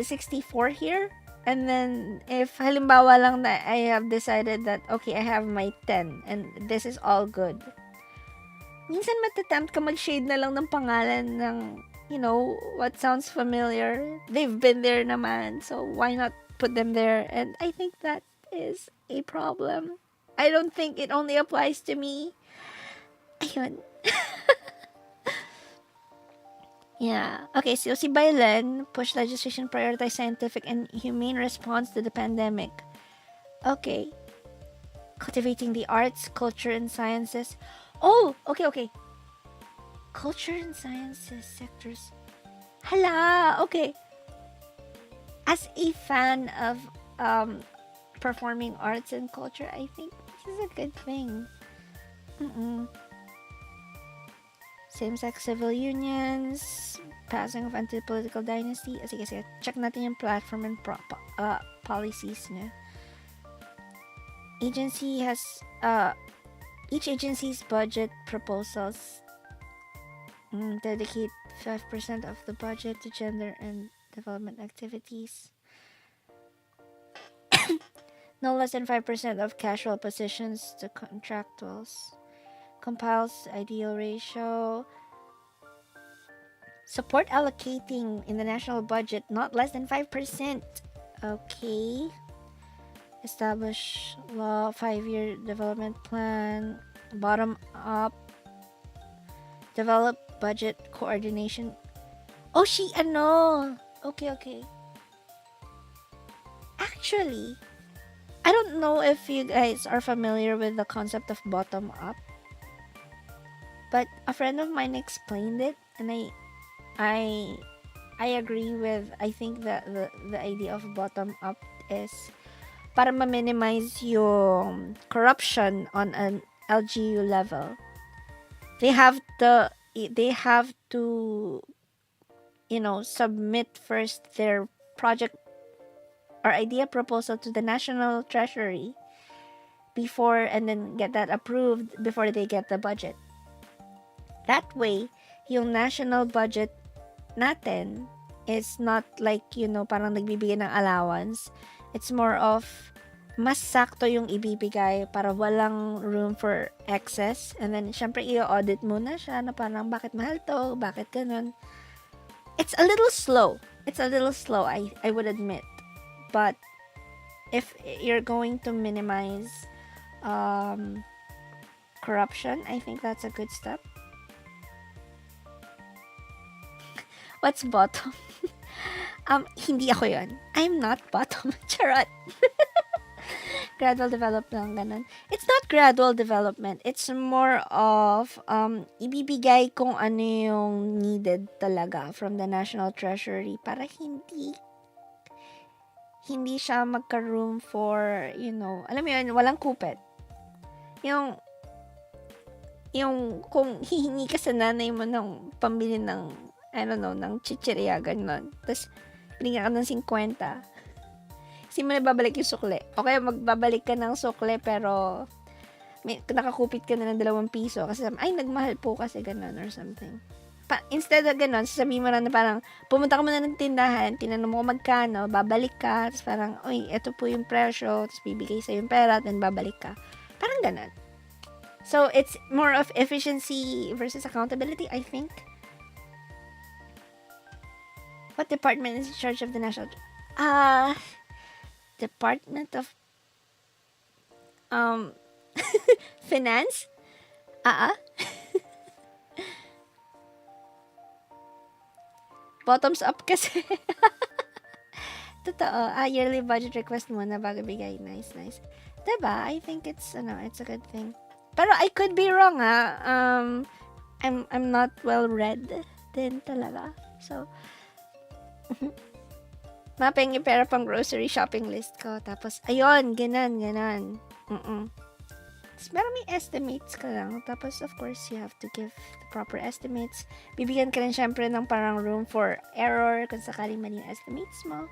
64 here. And then, if halimbawa lang na I have decided that, okay, I have my 10 and this is all good. minsan matatempt ka mag-shade na lang ng pangalan ng, what sounds familiar. They've been there naman, so why not put them there? And I think that is a problem. I don't think it only applies to me. Ayun. Yeah. Okay, so si Bailen, push legislation prioritize scientific and humane response to the pandemic. Okay. Cultivating the arts, culture, and sciences. Oh, okay. Culture and sciences sectors. Hala, okay. As a fan of performing arts and culture, I think this is a good thing. Same-sex civil unions, passing of anti-political dynasty. Sige. Check natin yung platform and policies niya. Agency has, each agency's budget proposals dedicate 5% of the budget to gender and development activities. No less than 5% of casual positions to contractuals. Compiles ideal ratio. Support allocating in the national budget not less than 5%. Okay. Establish law 5-year development plan. Bottom up. Develop budget coordination. Oh, Okay. Actually, I don't know if you guys are familiar with the concept of bottom up. But a friend of mine explained it, and I agree with. I think that the idea of bottom up is para ma-minimize yung corruption on an LGU level. They have to submit first their project or idea proposal to the National Treasury before, and then get that approved before they get the budget. That way, yung national budget natin is not like, parang nagbibigay ng allowance. It's more of, mas sakto yung ibibigay para walang room for excess. And then, syempre, i-audit muna siya na parang, bakit mahal to? Bakit ganun? It's a little slow, I would admit. But, if you're going to minimize corruption, I think that's a good step. What's bottom? Hindi ako yun. I'm not bottom. Charot. Gradual development, ganun. It's not gradual development. It's more of, ibibigay kung ano yung needed talaga from the National Treasury para hindi siya magka-room for, alam mo yun, walang kupet. Yung kung hihingi ka sa nanay mo ng pambili ng ng chichirya, gano'n. Tapos, binigyan ka ng 50. Kasi mo na babalik yung sukle. O kaya magbabalik ka ng sukle, pero nakakupit ka na ng 2 piso. Kasi, nagmahal po kasi gano'n or something. Instead of gano'n, sasabihin mo na parang, pumunta ka muna ng tindahan, tinanong mo magkano, babalik ka, tapos parang, eto po yung presyo, tapos bibigay sa yung pera, then babalik ka. Parang gano'n. So, it's more of efficiency versus accountability, I think. What department is in charge of the national... Department of... Finance? Bottoms up kasi. Totoo. Yearly budget request muna bago bigay. Nice. Diba? I think it's a good thing. Pero I could be wrong, I'm not well read din talaga. So, mapengi pera pang grocery shopping list ko. Tapos, ayun, ganon. Tapos, may estimates ka lang. Tapos, of course, you have to give the proper estimates. Bibigyan ka rin syempre ng parang room for error kung sakaling mali yung estimates mo.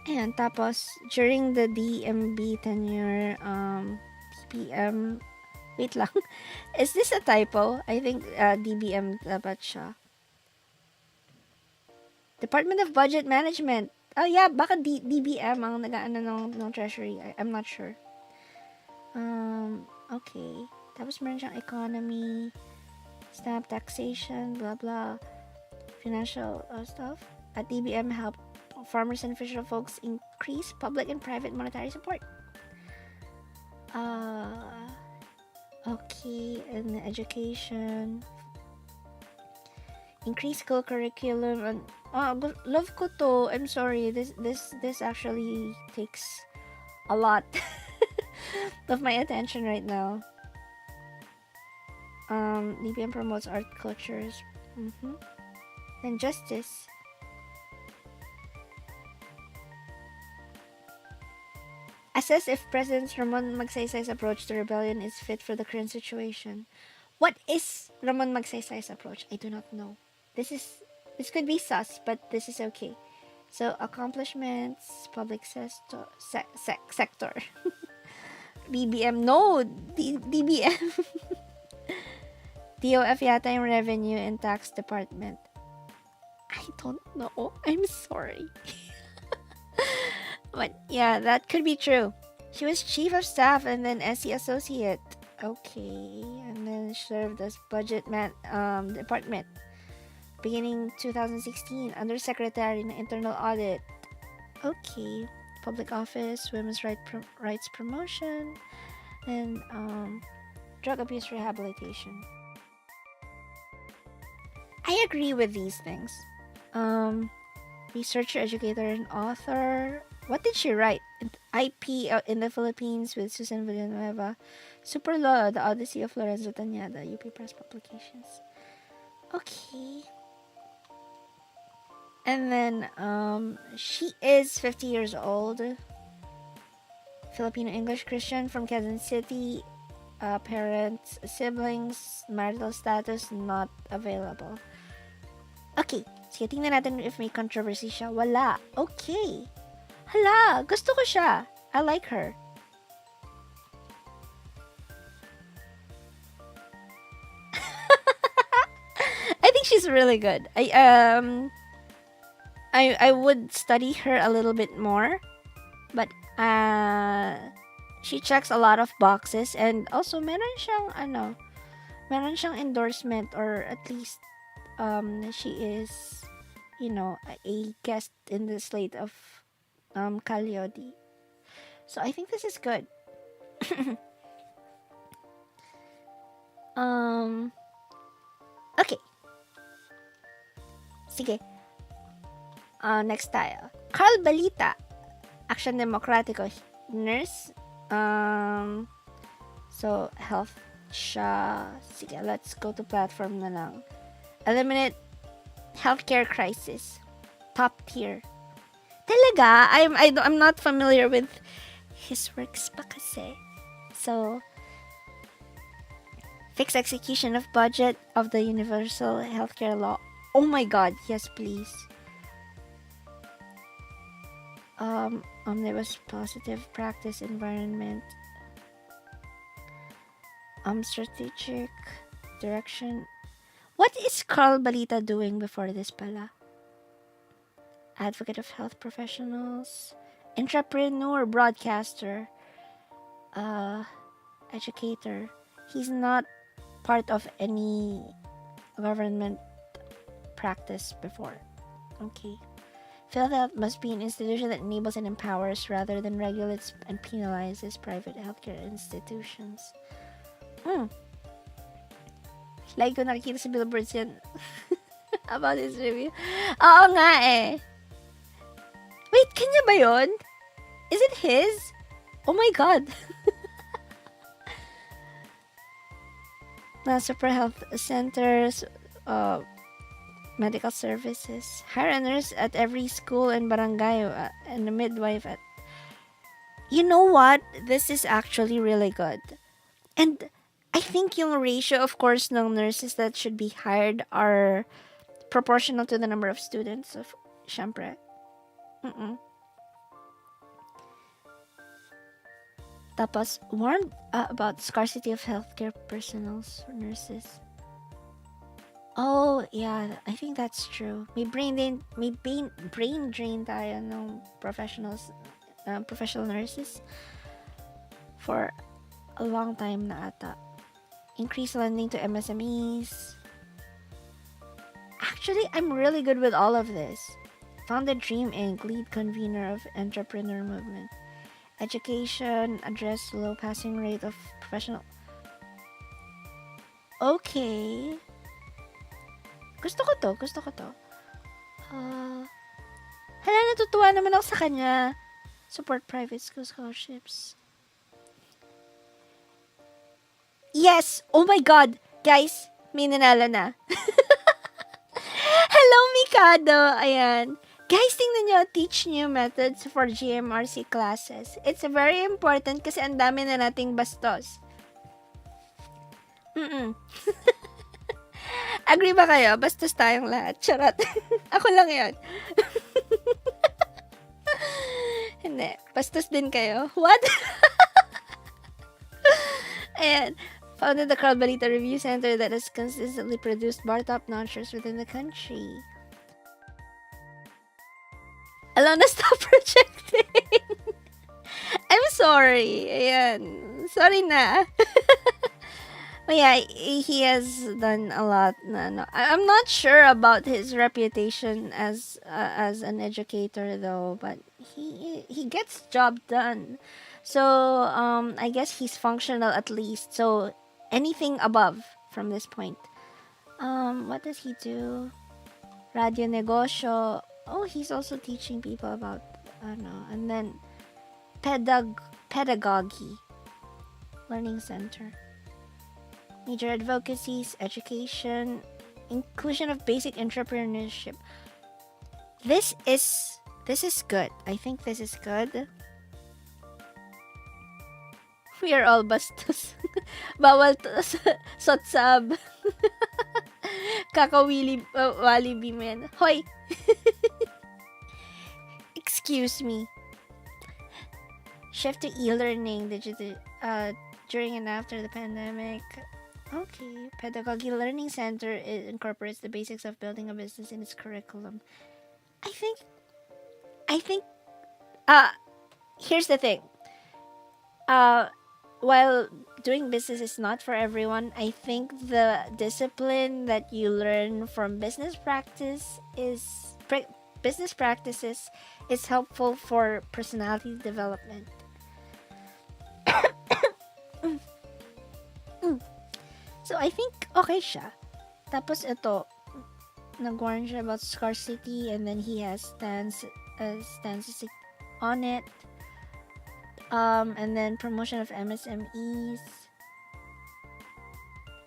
Ayan, tapos, during the DMB tenure, DBM, wait lang. Is this a typo? I think DBM dapat siya. Department of Budget Management. Oh yeah, baka DBM ang nag-aano ng Treasury. I'm not sure. Okay. Tapos meron siyang economy, stamp taxation, blah blah, financial stuff. At DBM help farmers and fisher folks increase public and private monetary support. Uh, okay, and education, increase school curriculum, and love ko to. I'm sorry, this actually takes a lot of my attention right now. DBM promotes art cultures. Then justice. Assess if President Ramon Magsaysay's approach to rebellion is fit for the current situation. What is Ramon Magsaysay's approach? I do not know. This could be sus, but this is okay. So accomplishments, public sector. DBM, no, DBM. DOF yata yung revenue and tax department. I don't know. I'm sorry. But yeah, that could be true. She was chief of staff and then SE associate. Okay, and then served as budget department beginning 2016 under secretary in internal audit. Okay, public office, women's rights promotion, and drug abuse rehabilitation. I agree with these things. Researcher, educator, and author. What did she write? IP in the Philippines with Susan Villanueva. Super Law, The Odyssey of Lorenzo Tañada, UP Press Publications. Okay. And then, she is 50 years old. Filipino English Christian from Quezon City. Parents, siblings, marital status not available. Okay. Sige, tingnan natin if may controversy siya. Wala. Okay. Hala, gusto ko siya. I like her. I think she's really good. I would study her a little bit more, but she checks a lot of boxes, and also meron siyang endorsement, or at least she is, a guest in the slate of Kalyodi. So I think this is good. Okay. Sige. Next tayo. Carl Balita. Action Democratico. Nurse. So, health siya. Sige, let's go to platform na lang. Eliminate healthcare crisis. Top tier. Talaga? I'm not familiar with his works pa kasi. So, fix execution of budget of the universal healthcare law. Oh my god, yes please. Omnibus positive practice environment. Strategic direction. What is Carl Balita doing before this pala? Advocate of health professionals, entrepreneur, broadcaster, educator. He's not part of any government practice before. Okay. PhilHealth must be an institution that enables and empowers rather than regulates and penalizes private healthcare institutions. Like ko nakikita sa billboards yan about his review. Oo nga eh. Wait, kanya ba yun? Is it his? Oh my god. Super health centers, medical services, hire a nurse at every school and barangay, and a midwife at... You know what? This is actually really good. And I think yung ratio, of course, ng nurses that should be hired are proportional to the number of students. Of, syempre. Tapos, warned about scarcity of healthcare personnel, nurses. Oh, yeah, I think that's true. May brain drain tayo ng professional nurses for a long time na ata. Increase lending to MSMEs. Actually, I'm really good with all of this. Founded Dream Inc., lead convener of entrepreneur movement. Education, address low passing rate of professional. Okay. Gusto ko to, gusto ko to. Hala, natutuwa naman ako sa kanya. Support private school scholarships. Yes! Oh my God! Guys, may nanalo na. Hello, Mikado! Ayan. Guys, tingnan nyo, teach new methods for GMRC classes. It's very important kasi ang dami na nating bastos. Agree ba kayo? Bastos tayong lahat. Charot. Ako lang yun. Hindi. Bastos din kayo. What? Ayan. Founded the Carl Balita Review Center that has consistently produced bar top notchers within the country. Alona, stop projecting. I'm sorry. Ayan. Sorry na. But yeah, he has done a lot. No. I'm not sure about his reputation as an educator though, but he gets job done. So I guess he's functional at least. So anything above from this point. What does he do? Radio negosyo. Oh, he's also teaching people about and then pedagogy, learning center. Major advocacies, education, inclusion of basic entrepreneurship. This is good. I think this is good. We are all bastos. Bawal to sotsab. Kakawili wali bimen. Hoy. Excuse me. Shift to e-learning digital during and after the pandemic. Okay. Pedagogy Learning Center incorporates the basics of building a business in its curriculum. I think here's the thing. While doing business is not for everyone, I think the discipline that you learn from business practices is helpful for personality development. So I think okay siya. Tapos ito, nag-warn siya about scarcity and then he has stances on it. And then promotion of MSMEs.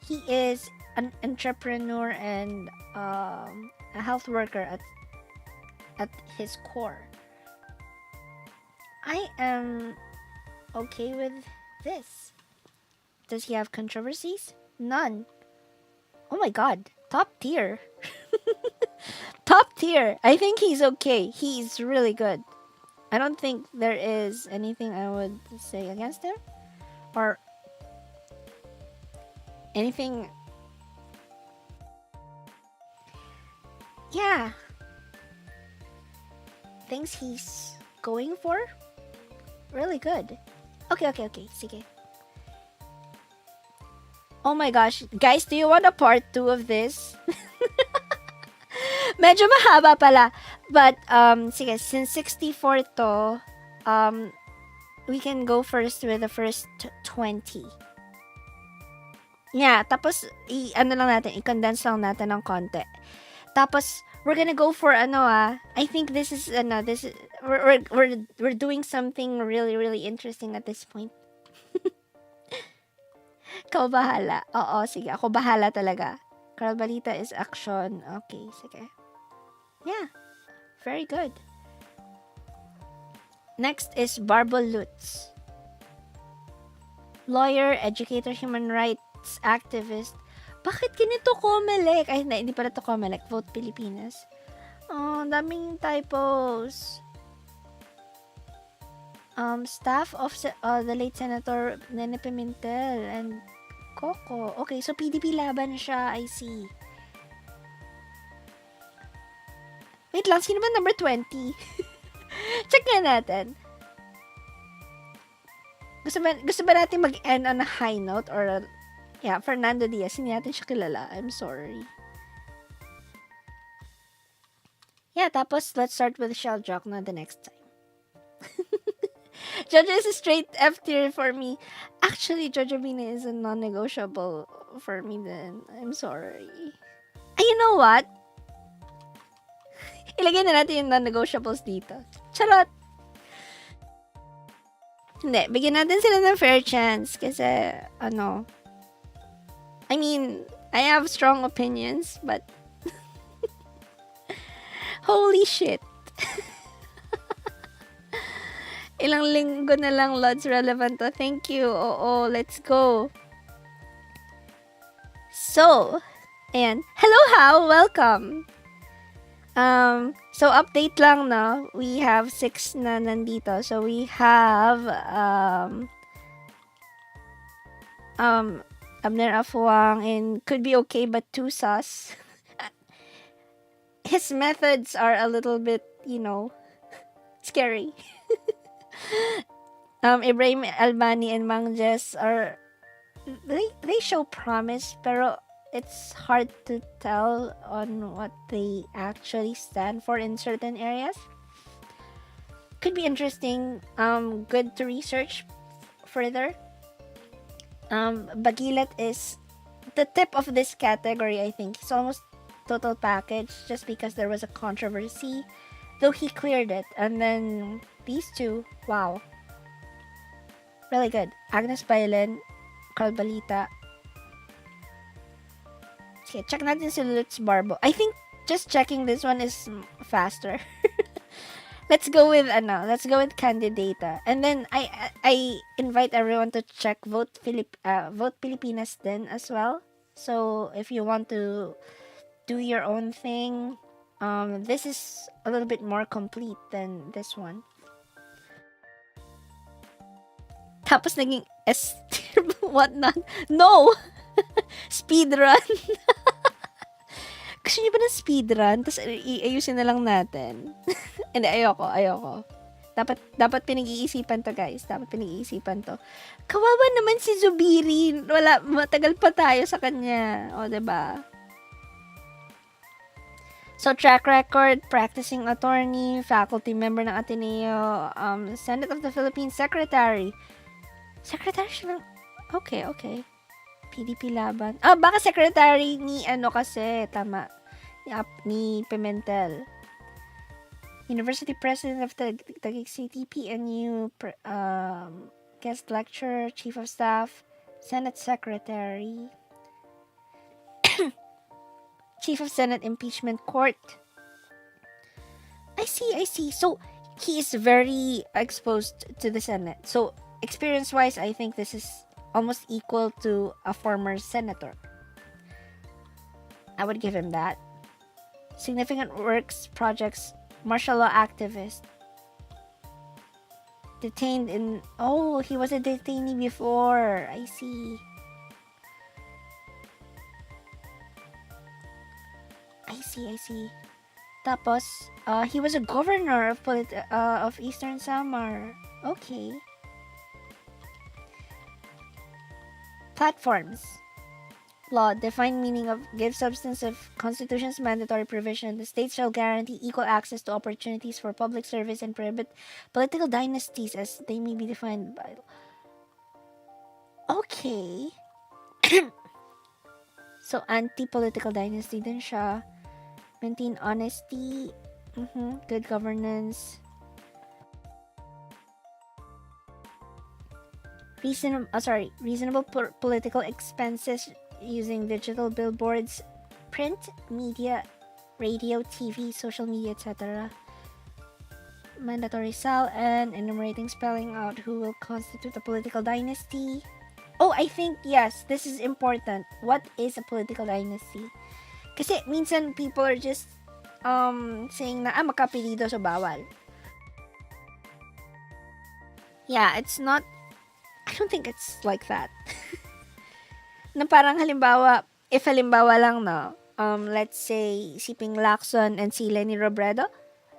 He is an entrepreneur and a health worker at his core. I am okay with this. Does he have controversies? None. Oh my God. Top tier. Top tier. I think he's okay. He's really good. I don't think there is anything I would say against him. Or anything. Yeah. Things he's going for? Really good. Okay. Sige. Oh my gosh. Guys, do you want a part 2 of this? Medyo mahaba pala. But, sige, since 64 to, we can go first with the first 20. Yeah, tapos, i-condense lang natin ng konti. Tapos, we're gonna go for I think this is, we're doing something really, really interesting at this point. Ikaw bahala. Oo, sige. Ako bahala talaga. Carl Balita is action. Okay, sige. Yeah. Very good. Next is Barbel Lutz. Lawyer, educator, human rights activist. Bakit ganito Comelec? Ay, hindi pala to Comelec. Vote Pilipinas. Oh, daming typos. Staff of the late Senator Nene Pimentel and Coco. Okay, so PDP laban siya. I see. Wait lang, sino ba number 20? Check nga natin. Gusto ba natin mag-end on a high note or yeah, Fernando Diaz, hindi natin siya kilala. I'm sorry. Yeah, tapos let's start with Shell Jock na the next time. Jojo is a straight F tier for me. Actually, Jojo Bina is a non-negotiable for me then. I'm sorry. You know what? Ilagay na natin yung non-negotiables dito. Charot! Hindi, bigyan natin sila ng fair chance kasi, I mean, I have strong opinions, but holy shit. Ilang linggo na lang, Lods relevant to. Thank you. Oo, let's go. So, ayan. Hello, how? Welcome. So update lang, no? We have 6 na nandito. So we have Abner Afuang and could be okay but too sus. His methods are a little bit, scary. Ibrahim Albani and Mang Jess are they show promise pero it's hard to tell on what they actually stand for in certain areas. Could be interesting. Good to research further. Bagilat is the tip of this category, I think. He's almost total package just because there was a controversy. Though he cleared it. And then these two, wow. Really good. Agnes Bailen, Carl Balita. Okay, check natin si Lutz Barbo. I think just checking this one is faster. Let's go with Candidata. And then I invite everyone to check Vote Pilipinas then as well. So if you want to do your own thing, this is a little bit more complete than this one. Tapos naging S tier whatnot. No! Speedrun. Gusto niyo ba ng speedrun? Tapos iayusin na lang natin. Hindi, ayoko. Dapat pinag-iisipan to, guys. Dapat pinag-iisipan to. Kawawa naman si Zubiri. Matagal pa tayo sa kanya. O, diba? So, track record, practicing attorney, faculty member ng Ateneo, Senate of the Philippines, secretary. Secretary siya ng... Okay. PDP laban. Baka secretary ni kasi, tama. Ni Pimentel. University President of Taguig City, PNU, guest lecturer, Chief of Staff, Senate Secretary, Chief of Senate Impeachment Court. I see. So, he is very exposed to the Senate. So, experience-wise, I think this is almost equal to a former senator. I would give him that. Significant works, projects, martial law activist. Detained in... Oh, he was a detainee before. I see. Tapos, he was a governor of Eastern Samar. Okay. Platforms. Law, defined meaning of, give substance of Constitution's mandatory provision. The state shall guarantee equal access to opportunities for public service and prohibit political dynasties as they may be defined by law. Okay. So, anti-political dynasty din siya. Maintain honesty. Good governance. Reasonable political expenses using digital billboards, print, media, radio, TV, social media, etc. Mandatory SAL and enumerating spelling out who will constitute a political dynasty. Oh, I think, yes, this is important. What is a political dynasty? Kasi minsan people are just saying na makapilido so bawal. Yeah, it's not, I don't think it's like that. Na parang if halimbawa lang no, let's say si Ping Lacson and si Lenny Robredo.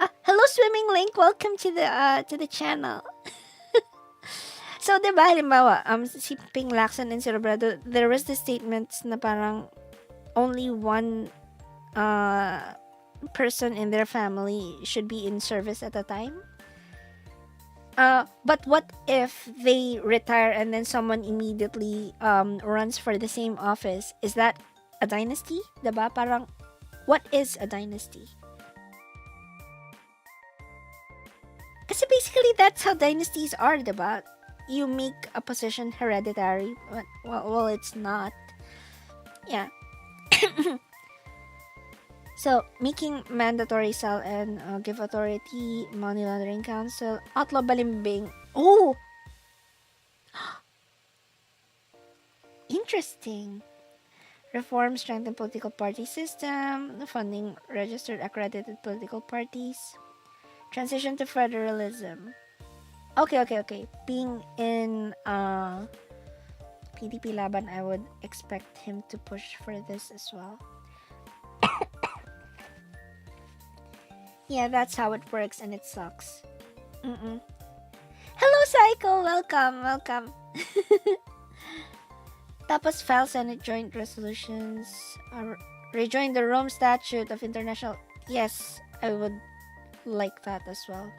Hello Swimming Link, welcome to the channel. So, di ba, halimbawa, si Ping Lacson and si Roberto, there was the statements na parang only one person in their family should be in service at a time. But what if they retire and then someone immediately runs for the same office? Is that a dynasty? Diba? Parang, what is a dynasty? Kasi basically, that's how dynasties are, diba? You make a position hereditary, but, well, it's not. Yeah. So, making mandatory sell and give authority, money laundering council, outlaw balimbing. Oh! Interesting. Reform, strengthen political party system, funding registered accredited political parties, transition to federalism. Okay. Being in PDP Laban, I would expect him to push for this as well. Yeah, that's how it works and it sucks. Hello, Psycho! Welcome. Tapos file Senate joint resolutions. Rejoin the Rome Statute of International... Yes, I would like that as well.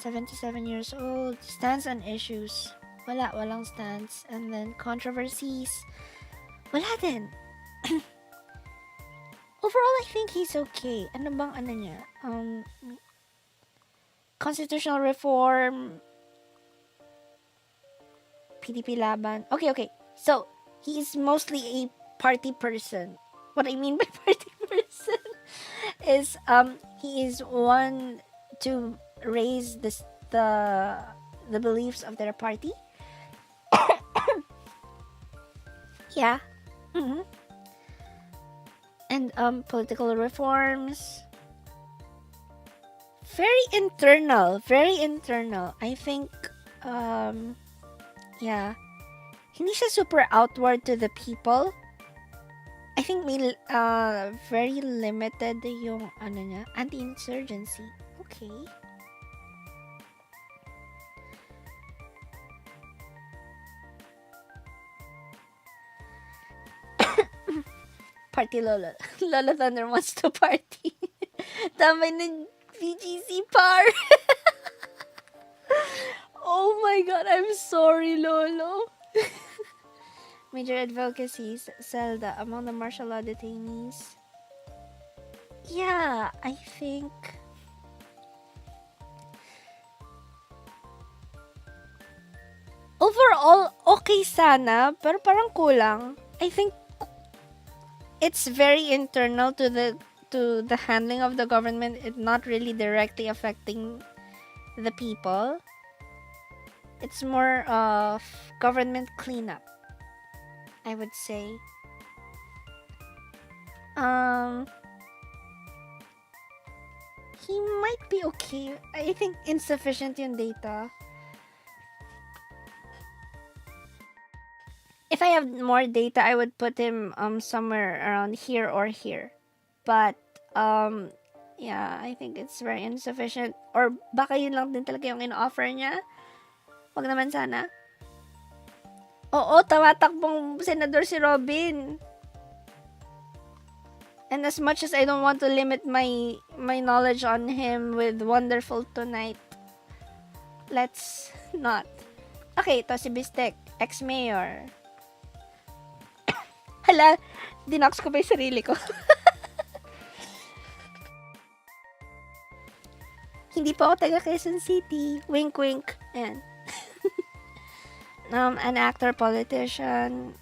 77 years old. Stance on issues. Walang stance. And then controversies. Wala din. Overall, I think he's okay. Ano bang ano niya? Constitutional reform. PDP Laban. Okay. So, he is mostly a party person. What I mean by party person is he is one to raise the beliefs of their party. Yeah. And political reforms. Very internal. I think yeah. Hindi siya super outward to the people. I think may very limited yung ano niya, anti-insurgency. Okay. Party Lola. Lola Thunder wants to party. Damay ng VGC par. Oh my god, I'm sorry, Lolo. Major advocacies, Zelda, among the martial law detainees. Yeah, I think... Overall, okay sana, pero parang kulang. I think it's very internal to the handling of the government. It's not really directly affecting the people. It's more of government cleanup, I would say. He might be okay. I think insufficient yung data. If I have more data, I would put him somewhere around here or here. But yeah, I think it's very insufficient. Or baka yun lang din talaga yung in-offer niya. Wag naman sana. Oo, tawatakbong senador si Robin. And as much as I don't want to limit my knowledge on him with Wonderful Tonight, let's not. Okay, ito si Bistek, ex-mayor. Hala, dinox ko pa yung sarili ko. Hindi pa ako taga Quezon City. Wink, wink. Ayan. An actor, politician.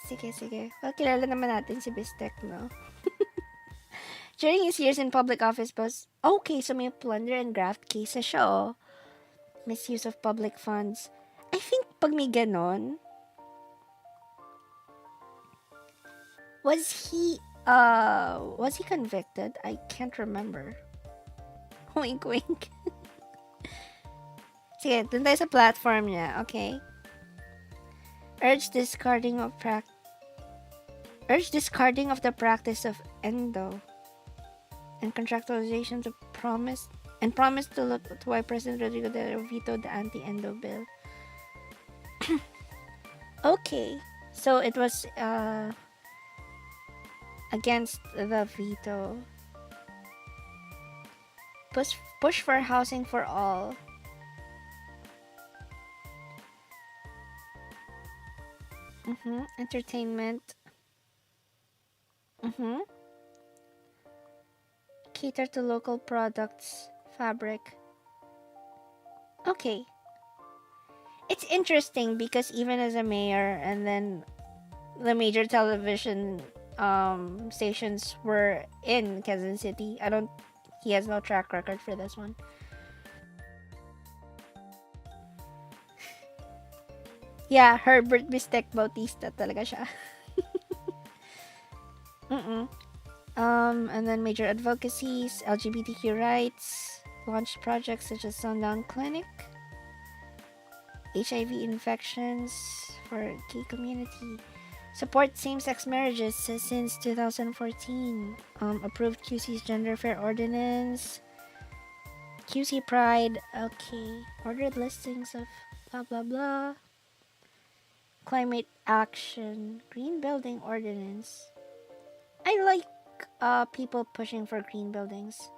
Sige. Well, kilala naman natin si Bistek, no? During his years in public office, okay, so may plunder and graft cases siya, oh. Misuse of public funds. I think pag may ganon, was he convicted? I can't remember. Wink, wink. Sige, dun tayo sa platform niya, okay? Urge discarding of the practice of endo. and contractualization to promised to look to why President Rodrigo Duterte vetoed the anti-endo bill. Okay, so it was against the veto. Push for housing for all. Entertainment. Cater to local products. Fabric. Okay. It's interesting because even as a mayor, and then the major television stations were in Quezon City. He has no track record for this one. Yeah, Herbert Bistek Bautista talaga siya. And then major advocacies, LGBTQ rights, launched projects such as Sundown Clinic, HIV infections for gay community, support same-sex marriages since 2014, approved QC's gender fair ordinance, QC Pride, okay, ordered listings of blah blah blah, climate action, green building ordinance. I like people pushing for green buildings.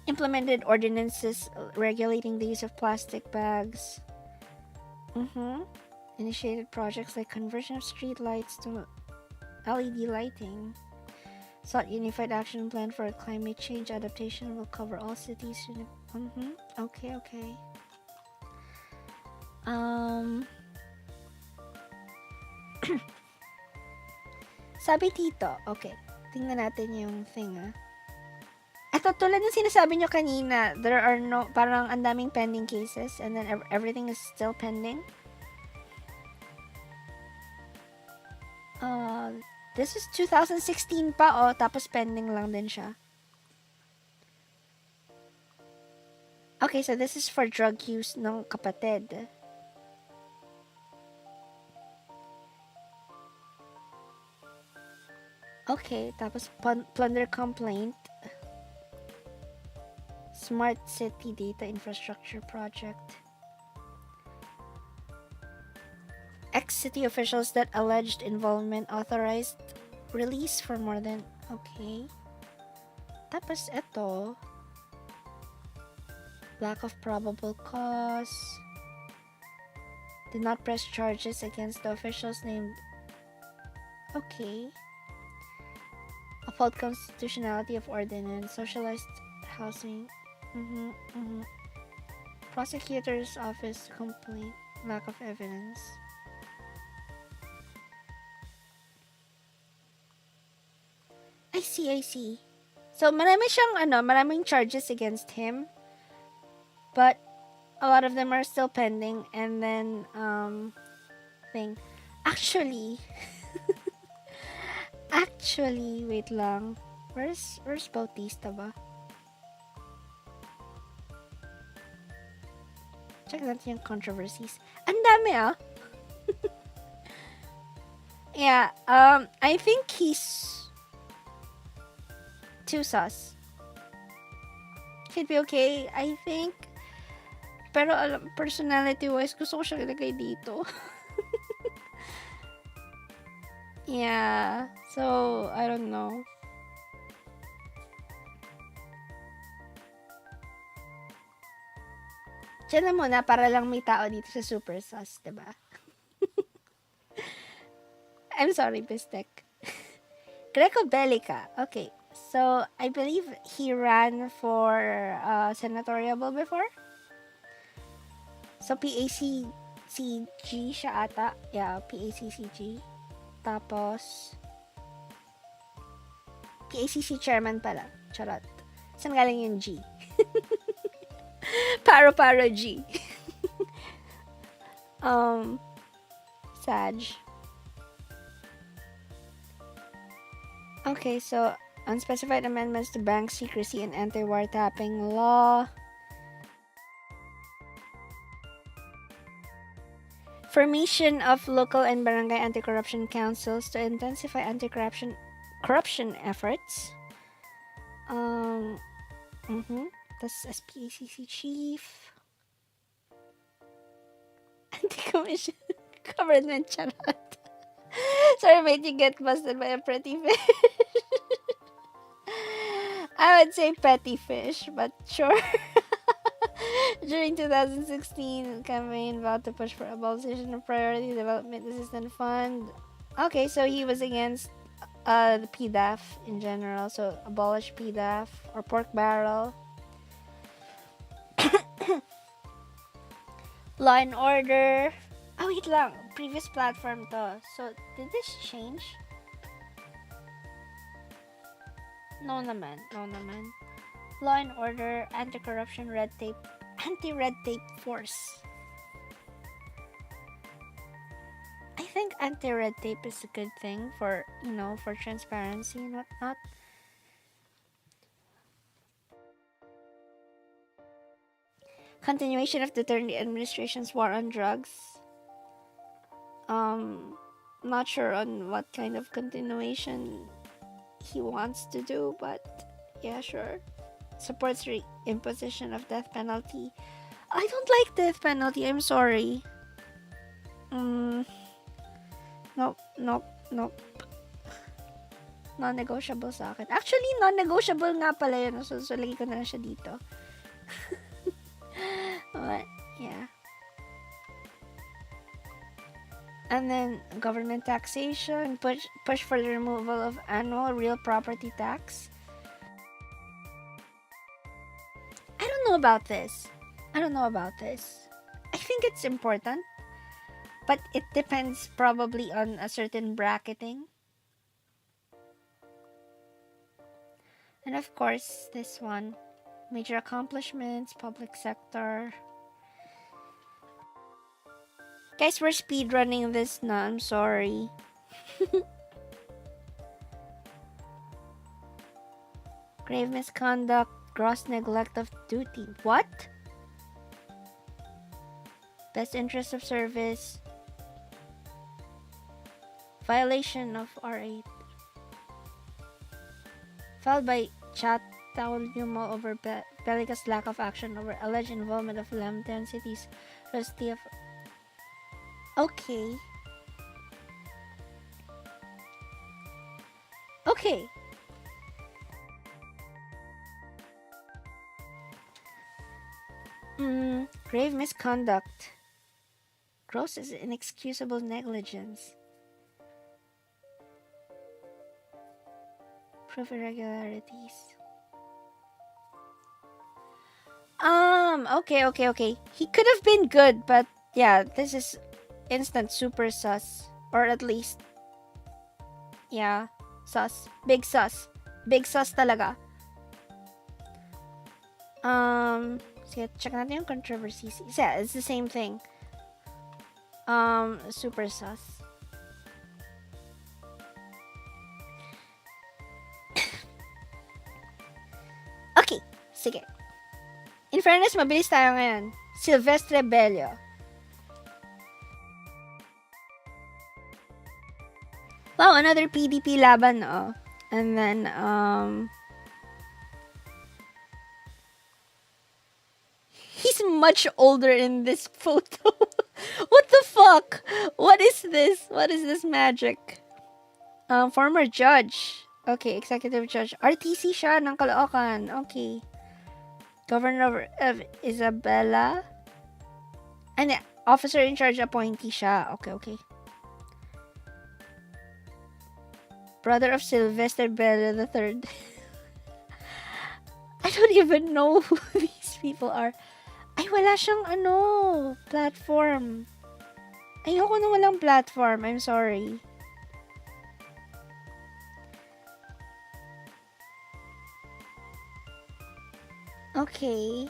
Implemented ordinances regulating the use of plastic bags. Initiated projects like conversion of street lights to LED lighting. Sought unified action plan for climate change adaptation will cover all cities. Okay. Sabi Tito, okay, tingnan natin yung thing Ito, tulad ng sinasabi nyo kanina, there are parang ang daming pending cases and then everything is still pending. This is 2016 pa, tapos pending lang din siya. Okay, so this is for drug use ng kapatid. Okay, tapos plunder complaint. Smart City Data Infrastructure Project. Ex-city officials that alleged involvement authorized release for more than... Okay. Tapos ito. Lack of probable cause. Did not press charges against the officials named... Okay. Uphold constitutionality of ordinance. Socialized housing. Prosecutor's office complaint. Lack of evidence. I see. So, maraming charges against him. But, a lot of them are still pending. And then, Actually, wait lang. Where's Bautista ba? Check natin yung controversies. Ang dami Yeah, I think he's too sus. He'd be okay, I think. Pero personality-wise, gusto ko siya ilagay dito. Yeah, so, I don't know. Diyan na muna para lang may tao dito sa super sus, diba? I'm sorry, Bistek. Greco Bellica. Okay, so I believe he ran for Senatoriable before. So PACCG siya ata. Yeah, PACCG. Tapos PACC chairman pala. Charot. Saan galing yung G? Paro G. Sag. Okay, so unspecified amendments to bank secrecy and anti-wiretapping law. Formation of local and barangay anti-corruption councils to intensify anti-corruption corruption efforts. That's SPACC chief. Anti-commission government charot. Sorry, made you get busted by a pretty fish. I would say petty fish, but sure. During 2016 campaign vowed to push for abolition of Priority Development Assistance Fund. Okay, so he was against the PDAF in general, so abolish PDAF or pork barrel. Law and Order. Oh, wait lang. Previous platform to. So, did this change? No naman. Law and Order, Anti-Corruption, Red Tape, Anti-Red Tape Force. I think anti-red tape is a good thing for, for transparency and whatnot. Continuation of the Duterte administration's war on drugs. Not sure on what kind of continuation he wants to do, but yeah, sure. Supports imposition of death penalty. I don't like death penalty, I'm sorry. Nope. Non-negotiable sa akin. Actually, non-negotiable nga pala yun. So lagi ko na lang siya dito. But, yeah. And then, government taxation. Push for the removal of annual real property tax. I don't know about this. I think it's important. But it depends probably on a certain bracketing. And of course, this one. Major accomplishments, public sector. Guys, we're speedrunning this now. I'm sorry. Grave misconduct, gross neglect of duty. What? Best interest of service. Violation of R8. Filed by Chat Taul Yumo over Pelica's lack of action over alleged involvement of Lamton City's trustee of... Okay. Grave misconduct. Gross is inexcusable negligence. Proof irregularities. Okay. He could have been good, but yeah, this is instant super sus. Or at least, yeah, sus. Big sus. Big sus talaga. Sige, check natin yung controversies. Yeah, it's the same thing. Super sus. Okay, sige. In fairness, mabilis tayo ngayon. Silvestre Bello. Wow, another PDP laban, no? And then, he's much older in this photo. What the fuck? What is this? What is this magic? Former judge. Okay, executive judge. RTC siya ng Caloocan. Okay. Governor of Isabela. And officer in charge appointee siya. Okay. Brother of Sylvester Bello III. I don't even know who these people are. Ay, wala siyang platform. Ayoko na walang platform. I'm sorry. Okay.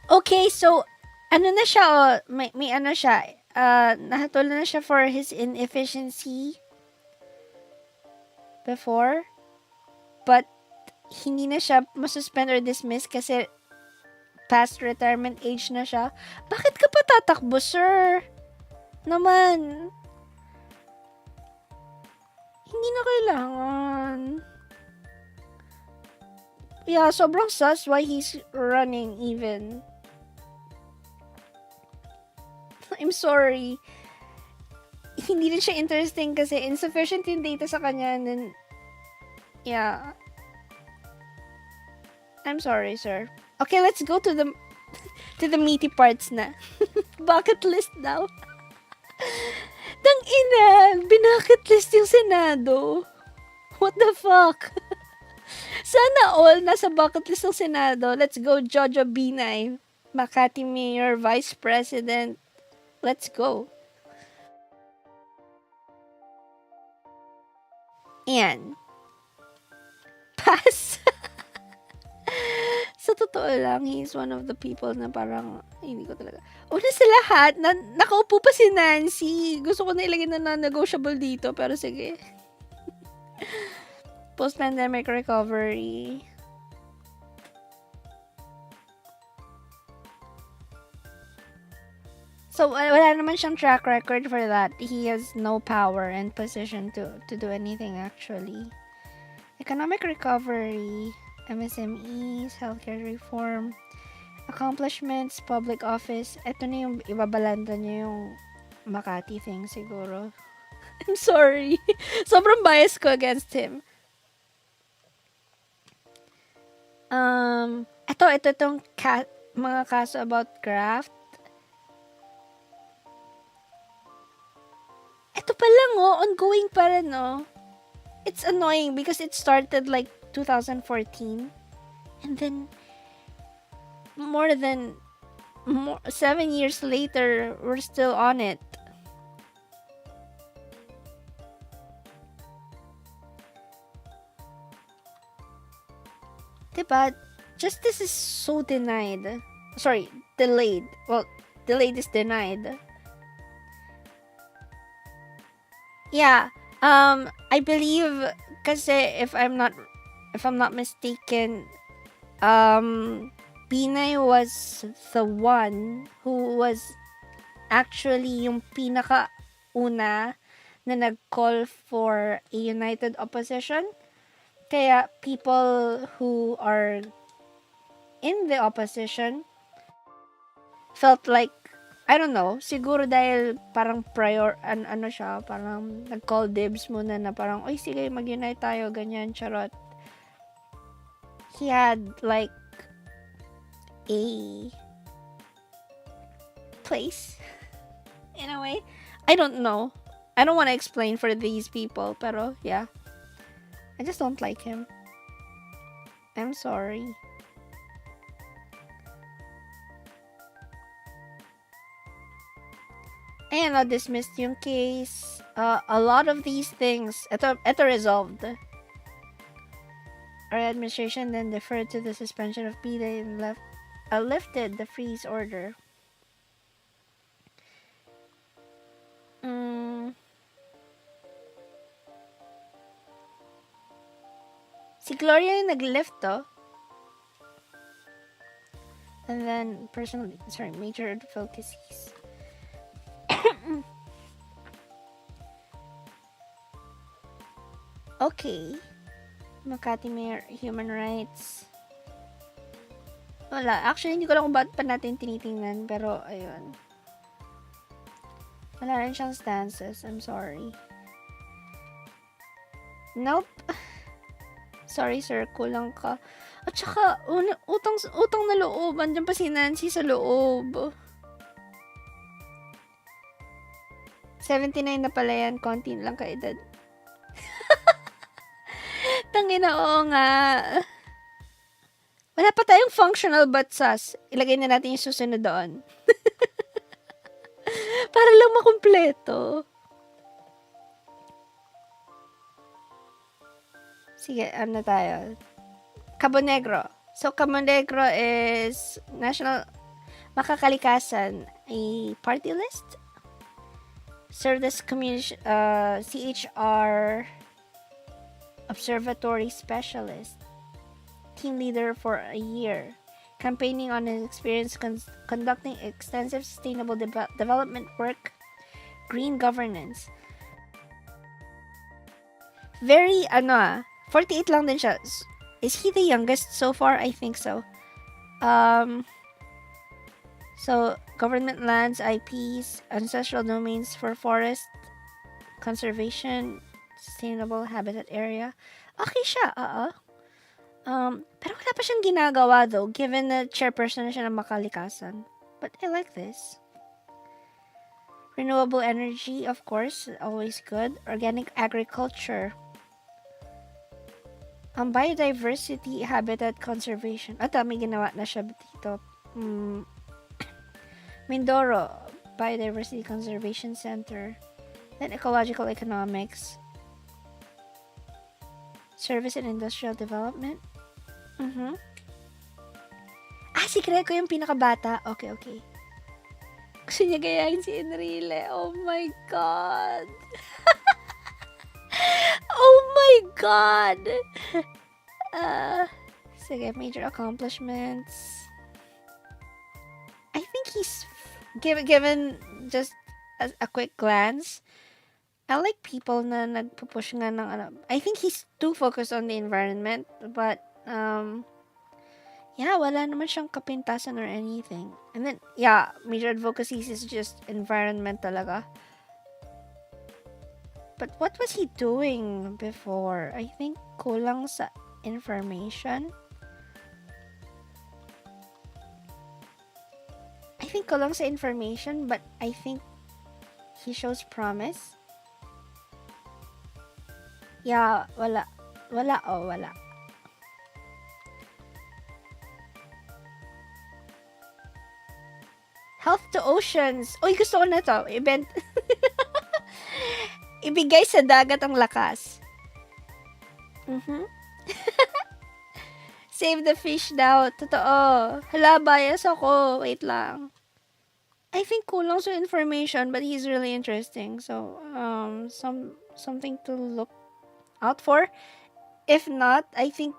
Okay, so, ano na siya, may ano siya, nahatol na siya for his inefficiency before, but hindi na siya masuspend or dismiss kasi past retirement age na siya. Bakit ka pa tatakbo, sir? Naman. Hindi na kailangan. Yeah, sobrang sus why he's running even. I'm sorry. Hindi din siya interesting kasi insufficient yung data sa kanya. And then, yeah. I'm sorry, sir. Okay, let's go to the meaty parts na. Bucket list daw. Tang ina, binacket list yung Senado. What the fuck? Sana all nasa bucket list ng Senado. Let's go, Jojo Binay. Makati Mayor, Vice President. Let's go. Ayan. Pass. Sa totoo lang, he's one of the people na parang, hindi ko talaga. Una sa lahat, nakaupo pa si Nancy. Gusto ko na ilagay na non-negotiable dito, pero sige. Post-pandemic recovery. So, wala naman siyang track record for that. He has no power and position to do anything actually. Economic recovery, MSMEs, healthcare reform, accomplishments, public office. Ito na yung ibabalanda niya yung Makati thing siguro. I'm sorry. Sobrang bias ko against him. Itong mga kaso about graft. Ito pa lang, ongoing pa rin, It's annoying because it started like 2014. And then, 7 years later, we're still on it. Diba? Justice is so denied. Sorry, delayed. Well, delayed is denied. Yeah. I believe kasi if I'm not mistaken, Pinay was the one who was actually yung pinaka-una na nag-call for a united opposition. Kaya people who are in the opposition felt like, I don't know, siguro dahil parang siya, parang nag-call dibs muna na parang, oy, sige, mag-unite tayo, ganyan, charot. He had, like, a place, in a way. I don't know. I don't want to explain for these people, pero, yeah. I just don't like him. I'm sorry. Ayan, dismissed yung case. A lot of these things, ito resolved. Our administration then deferred to the suspension of PDA and lifted the freeze order. Si Gloria yung nag-lift to. And then, major advocacies. Okay. Makati Mayor, human rights. Wala. Actually, hindi ko lang kung bakit pa natin tinitingnan. Pero, ayun. Wala rin siyang stances. I'm sorry. Nope. Sorry, sir. Kulang ka. At saka, utang na loob. Andiyan pa si Nancy sa loob. 79 na pala yan. Konti lang kaedad. Tangina, oo nga. Wala pa tayong functional batsas. Ilagay na natin yung susunod doon. Para lang makumpleto. Sige, ano tayo? Cabo Negro. So, Cabo Negro is National Makakalikasan, a party list. Served as CHR Observatory Specialist. Team leader for a year. campaigning on his experience conducting extensive sustainable development work, green governance. Very, 48 lang din siya. Is he the youngest so far? I think so. So, government lands, IPs, ancestral domains for forest, conservation, sustainable habitat area. Okay siya, pero wala pa siyang ginagawa though, given na chairperson na siya ng makalikasan. But I like this. Renewable energy, of course, always good. Organic agriculture. Biodiversity, habitat conservation. May ginawa na siya dito. Mindoro, Biodiversity Conservation Center. Then ecological economics. Service and industrial development. Si Greco yung pinakabata. Okay. Gusto niya gayahin si Enrile. Oh my God. Oh my God. Sige, major accomplishments. I think he's given just a quick glance. I like people na nagpupush nga ng I think he's too focused on the environment, but wala naman siyang kapintasan or anything. And then major advocacies is just environment talaga. But what was he doing before? I think kulang sa information. But I think he shows promise. Wala. Health to oceans. Uy, gusto ko na to. Event. Ibigay sa dagat ang lakas. Save the fish daw. Totoo. Hala, bias ako. Wait lang. I think kulang sa information, but he's really interesting. So, something to look out for. If not, I think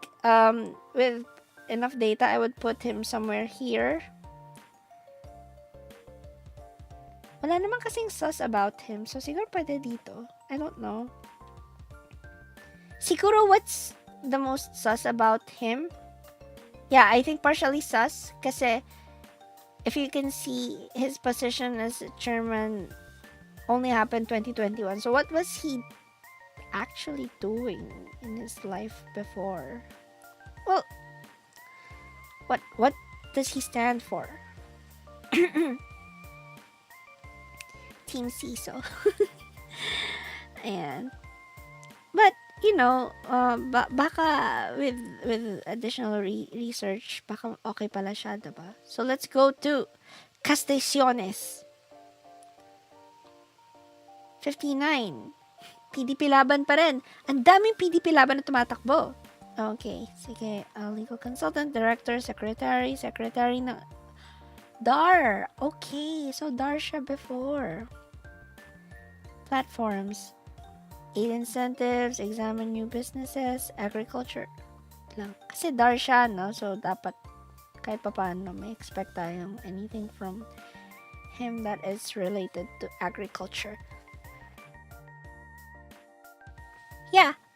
with enough data, I would put him somewhere here. Wala naman kasing sus about him. So, siguro pwede dito. I don't know. Siguro what's the most sus about him? I think partially sus. Kasi, if you can see, his position as chairman only happened 2021. So, what was he actually doing in his life before? Well, what does he stand for? Team CISO. Ayan. But, baka with additional research, baka okay pala siya, diba? So, let's go to Castaciones. 59. PDP laban pa rin. Ang daming PDP laban na tumatakbo. Okay. Sige. Legal consultant, director, secretary ng DAR. Okay. So, DAR siya before. Platforms. Aid incentives, examine new businesses, agriculture lang. Kasi DAR siya, no? So, dapat kahit pa paano may expect tayong anything from him that is related to agriculture.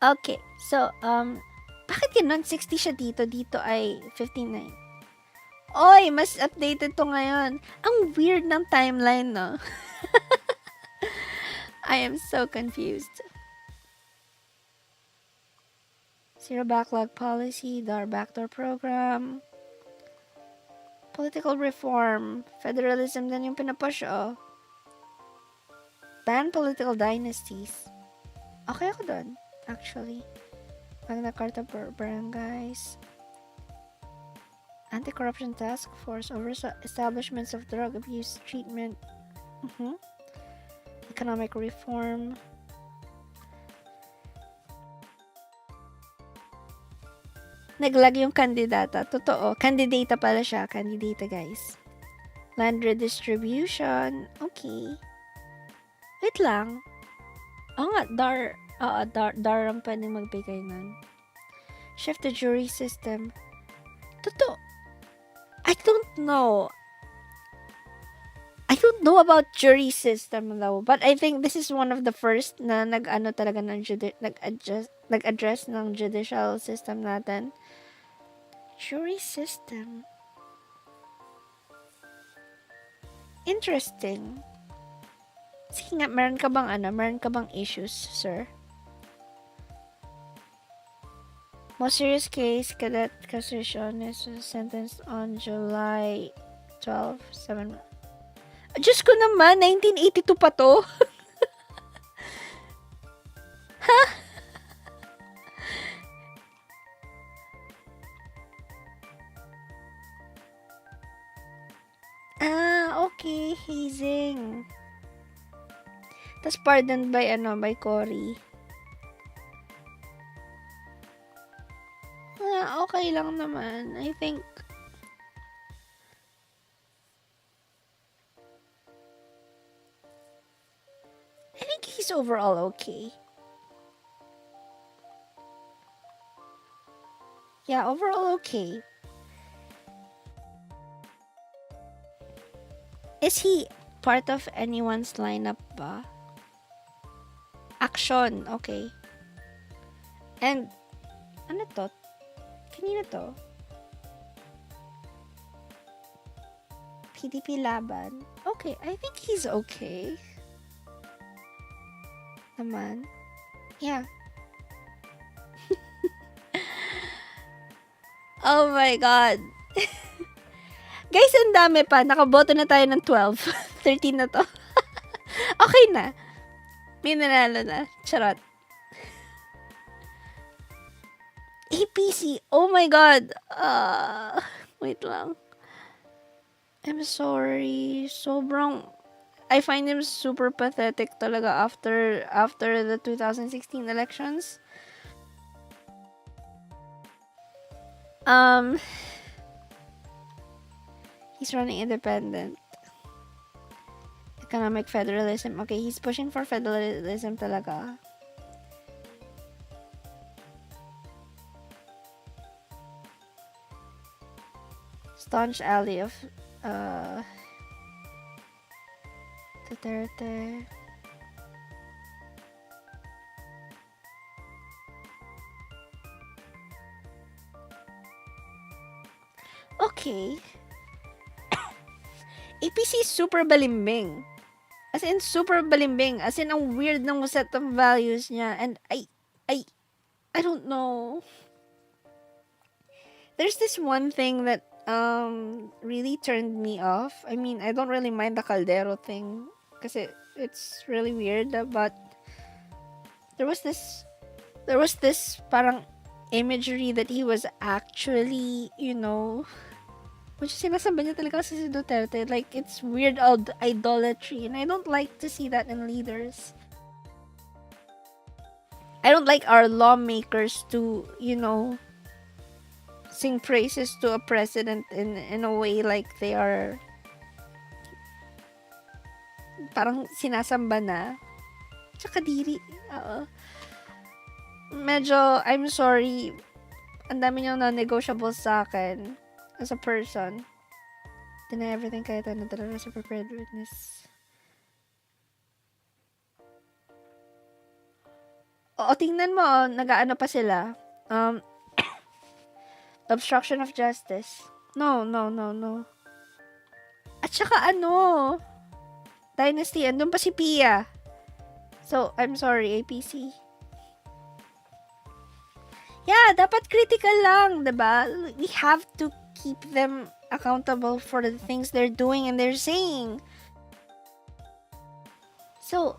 Okay. So, bakit ganun? 60 siya dito. Dito ay 59. Oy, mas updated to ngayon. Ang weird ng timeline, no? I am so confused. Zero backlog policy, DAR backdoor program, political reform, federalism din yung pinapush, ban political dynasties. Okay ako dun, actually. Magna Carta barangays, anti-corruption task force over establishments of drug abuse treatment, economic reform. Naglag yung kandidata. Totoo. Kandidata pala siya. Kandidata, guys. Land redistribution. Okay. Wait lang. Nga. DAR ang pwedeng magbigay nun. Shift the jury system. Totoo. I don't know. I don't know about jury system though, but I think this is one of the first na nag-ano talaga ng nag-address ng judicial system natin. Jury system. Interesting. Sige nga, meron ka bang issues, sir? Most serious case, Cadet Castricion is sentenced on July 12, 7. Diyos ko naman, 1982 pa to. Okay, hazing. Tapos pardoned by Cory. Okay lang naman. I think he's overall okay. Yeah, overall okay. Is he part of anyone's lineup ba? Action, okay. And, ano to? Kanina to? PDP laban. Okay, I think he's okay. Naman. Yeah. Oh my God. Guys, ang dami pa. Nakaboto na tayo ng 12. 13 na to. Okay na. May nanalo na. Charot. APC. Oh my God. Wait lang. I'm sorry. Sobrang... I find him super pathetic talaga after the 2016 elections. He's running independent. Economic federalism. Okay, he's pushing for federalism talaga. Staunch ally of Duterte. Okay. APC is super balimbing. As in, super balimbing. As in, ang weird ng set of values niya. And I don't know. There's this one thing that really turned me off. I mean, I don't really mind the Caldero thing kasi it's really weird, but there was this parang imagery that he was actually, which sinasamba niya talaga si Duterte. Like, it's weird idolatry, and I don't like to see that in leaders. I don't like our lawmakers to, sing praises to a president in a way like they are parang sinasamba na. Tsaka diri. Medyo, I'm sorry, ang dami niyang non-negotiables sa akin as a person. Deny everything kahit ano talaga sa prepared witness. Oo, tingnan mo, nag-ano pa sila. Obstruction of justice. No. At saka Dynasty, andun pa si Pia. So, I'm sorry, APC. Yeah, dapat critical lang, diba? We have to keep them accountable for the things they're doing and they're saying. So,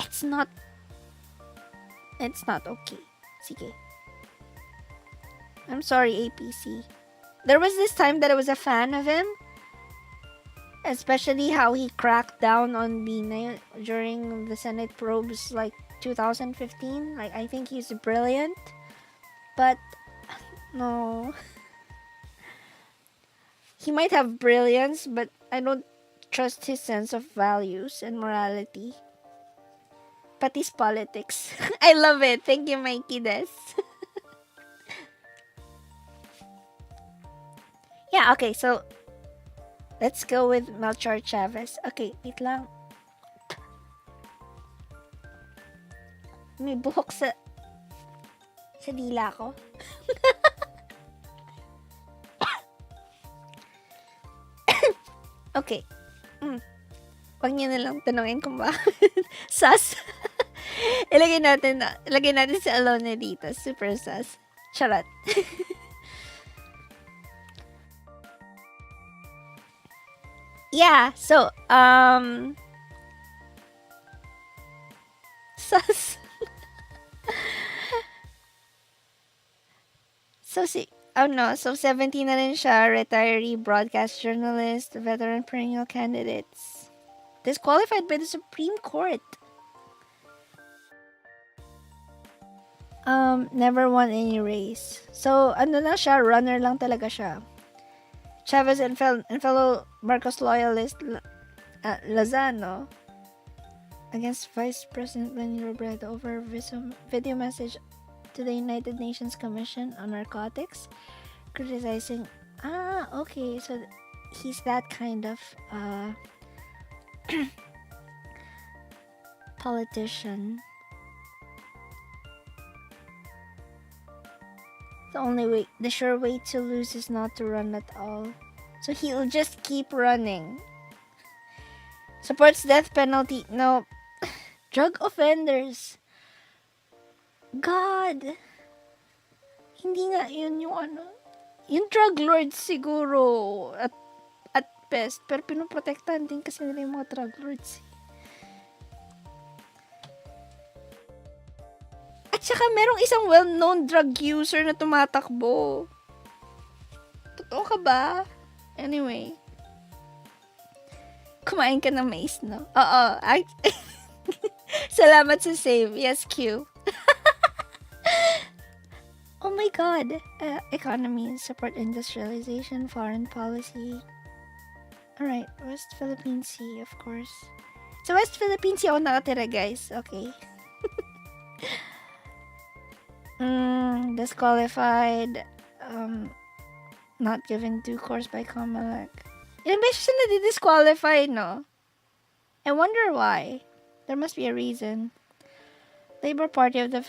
it's not okay. Sige. I'm sorry, APC. There was this time that I was a fan of him. Especially how he cracked down on Binay during the Senate probes like 2015. Like, I think he's brilliant. But, no. He might have brilliance, but I don't trust his sense of values and morality. Pati his politics. I love it. Thank you, Mikey Des. Yeah, okay, so let's go with Melchor Chavez. Okay, wait lang. May buhok sa dila ko. Okay. Wag niyo na lang tanungin kung bakit. Sus. ilagay natin si Alona dito. Super sus. Charot. Yeah, so, sus. So, so 17 na rin siya, retiree, broadcast journalist, veteran perennial candidates. Disqualified by the Supreme Court. Never won any race. So, ano lang siya, runner lang talaga siya. Chavez and fellow Marcos loyalist Lozano against Vice President Lenny Robredo over video message to the United Nations Commission on Narcotics, criticizing. Okay, so he's that kind of politician. The sure way to lose is not to run at all. So he'll just keep running. Supports death penalty. No. Drug offenders. God. Hindi nga yun yung ano. Yung drug lords siguro at best. Pero pinoprotektahan din kasi nila yung mga drug lords. At saka merong isang well-known drug user na tumatakbo. Totoo ka ba? Anyway. Kumain ka ng mais, no? Oo. Salamat sa save. Yes, Q. Oh my God. Economy, support industrialization, foreign policy. Alright. West Philippine Sea, of course. Sa West Philippine Sea ako nakatira, guys. Okay. Disqualified. Not given due course by Comelec. Ilang beses siya na-disqualified, no? I wonder why. There must be a reason. Labor Party of the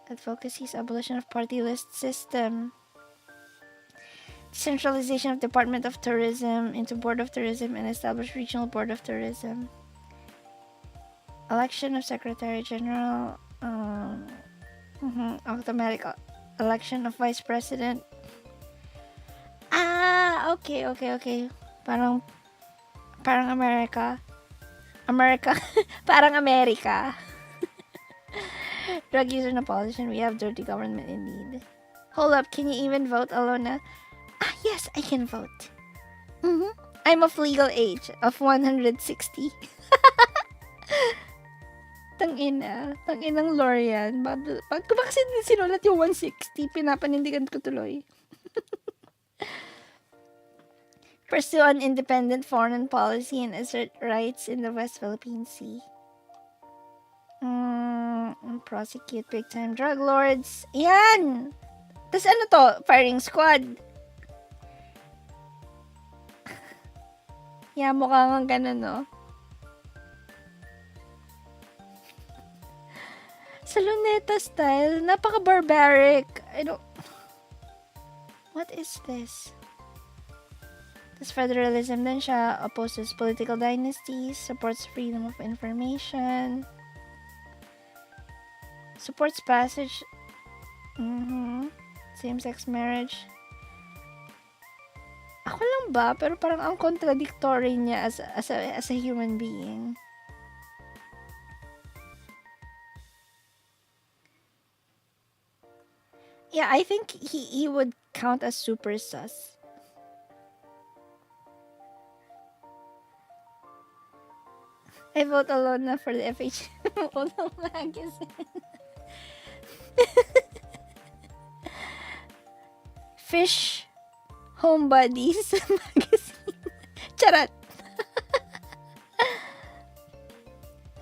advocacy's abolition of party list system. Decentralization of Department of Tourism into Board of Tourism and establish Regional Board of Tourism. Election of Secretary General. Automatic election of Vice President. Okay. Parang America. Parang America. Drug user na politician. We have dirty government indeed. Hold up, can you even vote, Alona? Yes, I can vote. I'm of legal age of 160. Tanginang Lorian. Ba't ko ba kasi sinulat yung 160? Pinapanindigan ko tuloy. Pursue an independent foreign policy and assert rights in the West Philippine Sea. Prosecute big-time drug lords. Yan! Tas ano to? Firing squad. Yeah, mukha nga ganun, no? Sa Luneta style, napaka-barbaric. What is this? This federalism din siya, opposes political dynasties, supports freedom of information, supports passage, same-sex marriage. Ako lang ba? Pero parang ang contradictory niya as a human being. Yeah, I think he would count as super sus. I vote alone na for the FH Unang magazine. Fish Homebodies magazine. Charot.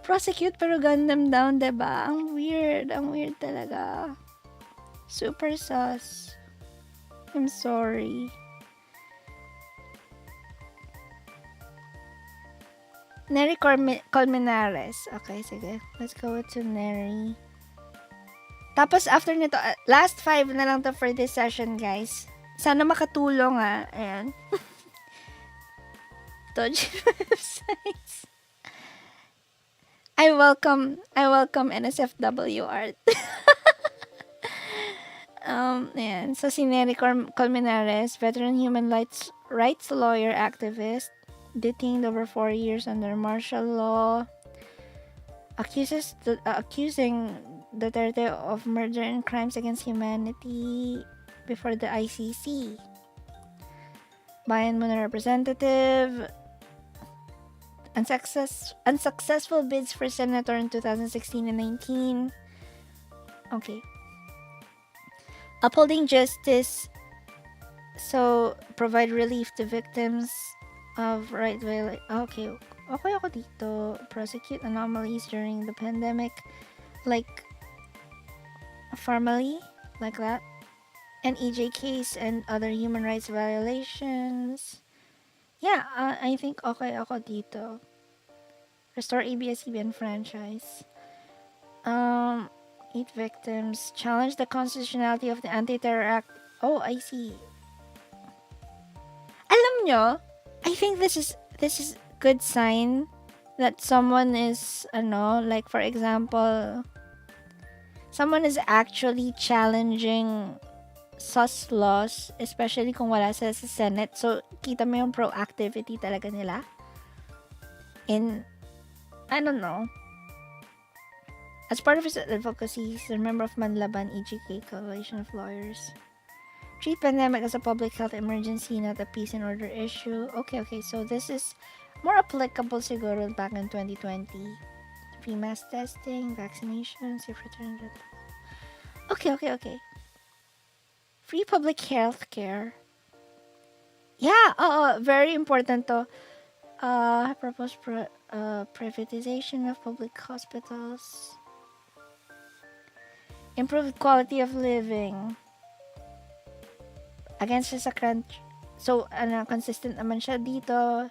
Prosecute pero gun them down, diba? Ang weird talaga. Super sus. I'm sorry. Neri Colmenares. Okay, sige. Let's go to Neri. Tapos after nito, last 5 na lang to for this session, guys. Sana makatulong Ayan. Dodgy websites. I welcome NSFW art. Ayan. So, si Neri Colmenares, veteran human rights lawyer activist, detained over 4 years under martial law, accusing Duterte of murder and crimes against humanity before the ICC. Bayan Muna representative, unsuccessful bids for senator in 2016 and 19. Okay. Upholding justice, so provide relief to victims of right violation. Okay ako dito. Prosecute anomalies during the pandemic, like formally, like that. An EJ case and other human rights violations. Yeah, I think okay ako dito. Restore ABS-CBN franchise. 8 victims. Challenge the constitutionality of the Anti-Terror Act. Oh, I see. Alam nyo, I think this is good sign that someone is, like for example, someone is actually challenging sus laws, especially kung wala sila sa Senate. So, kita mo yung proactivity talaga nila. In, I don't know. As part of his advocacy, he's a member of Manlaban EGK Coalition of Lawyers. Treat pandemic as a public health emergency, not a peace and order issue. Okay. So, this is more applicable siguro back in 2020. Free mass testing, vaccination, safe return. Okay. Free public health care. Yeah, very important to. Propose privatization of public hospitals. Improved quality of living. Against siya sa crunch. So, consistent naman siya dito.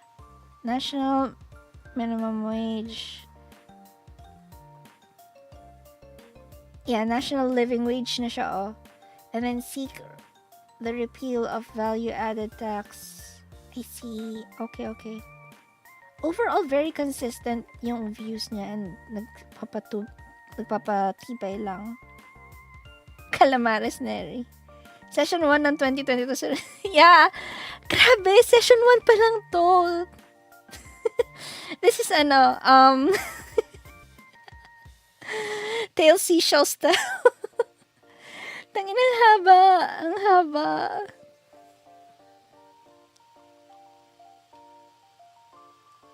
National minimum wage. Yeah, national living wage na siya, And then seek the repeal of value-added tax. I see. Okay. Overall, very consistent yung views niya and nagpapatibay lang. Calamares Neri. Session 1 ng 2022. Yeah. Grabe, session 1 pa lang to. This is tail seashell style. Tangina, ang haba.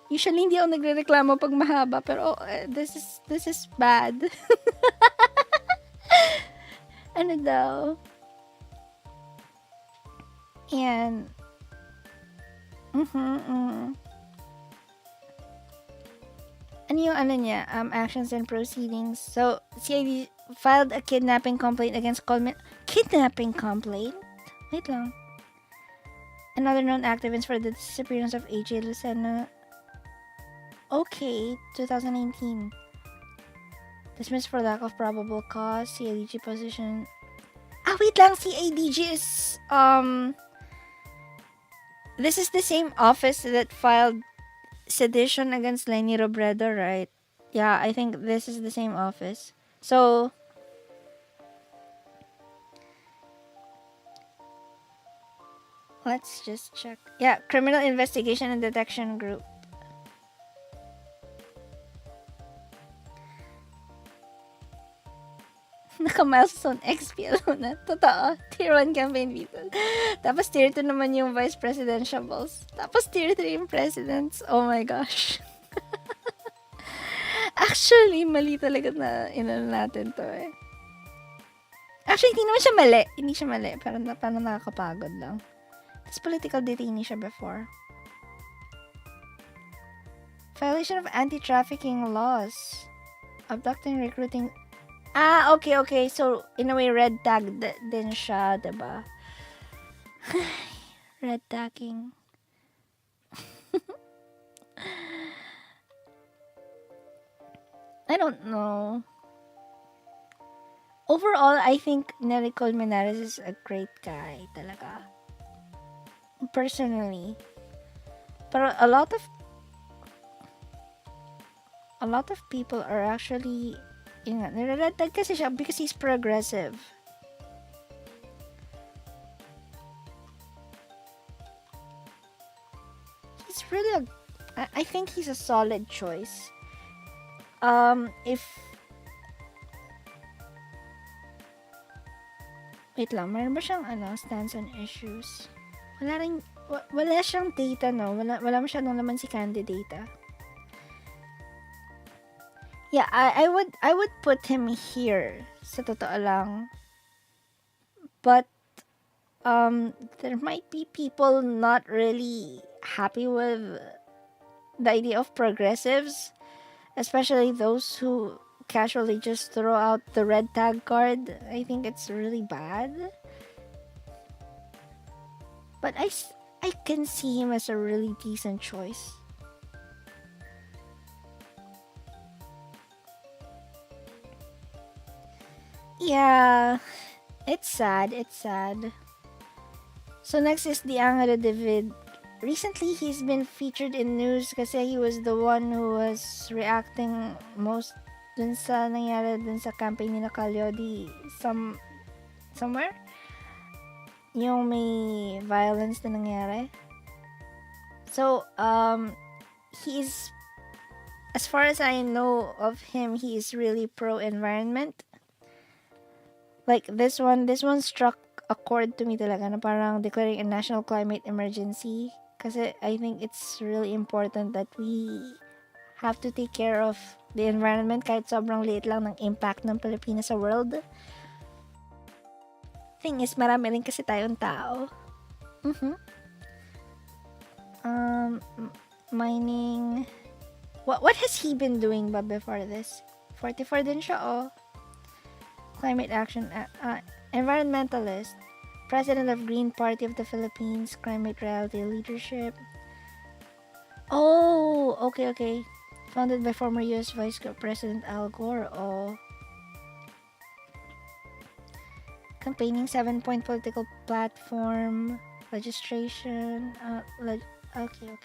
Usually, hindi ako nagre-reklamo pag mahaba, pero this is bad. Ano daw? Yan. Ano yung niya? Actions and proceedings. So, CID filed a kidnapping complaint against Kidnapping complaint? Wait lang. Another known activist for the disappearance of AJ Lucena. Okay, 2019. Dismissed for lack of probable cause. CIDG position. Wait lang. CIDG is, this is the same office that filed sedition against Leni Robredo, right? Yeah, I think this is the same office. So, let's just check. Yeah, Criminal Investigation and Detection Group. Naka-milestone XPL na. Totoo. Tier 1 campaign people. Tapos tier 2 naman yung vice presidentiables. Tapos tier 3 yung presidents. Oh my gosh. Actually, mali talaga na natin to Actually, hindi naman siya mali. Hindi siya mali. Parang nakakapagod lang. Tapos political detainee siya before. Violation of anti-trafficking laws. Abducting, recruiting. Okay. So, in a way, red tag din siya, diba? Red tagging. I don't know. Overall, I think Nery Colmenares is a great guy talaga. Personally. Pero a lot of people are actually yun nga, nire-red tag kasi siya because he's progressive. He's really I think he's a solid choice. If wait lang, meron ba siyang stance on issues? Wala siyang data, no? Wala masyadong naman si candidate. Yeah, I would put him here sa totoo lang. But there might be people not really happy with the idea of progressives, especially those who casually just throw out the red tag card. I think it's really bad. But I can see him as a really decent choice. Yeah, it's sad. So next is the Angelo David. Recently, he's been featured in news kasi he was the one who was reacting most dun sa nangyari dun sa campaign ni Calyodi somewhere. Yung may violence na nangyari. So, he's, as far as I know of him, he is really pro-environment. Like this one struck a chord to me talaga na parang declaring a national climate emergency. Kasi I think it's really important that we have to take care of the environment kahit sobrang liit lang ng impact ng Pilipinas sa world. Thing is, marami rin kasi tayong tao. Mining. What has he been doing ba before this? 44 din siya, oh. Climate action, environmentalist, president of Green Party of the Philippines, climate reality leadership. Oh, okay. Founded by former U.S. Vice President Al Gore. Oh. Campaigning 7-point political platform, registration. Okay.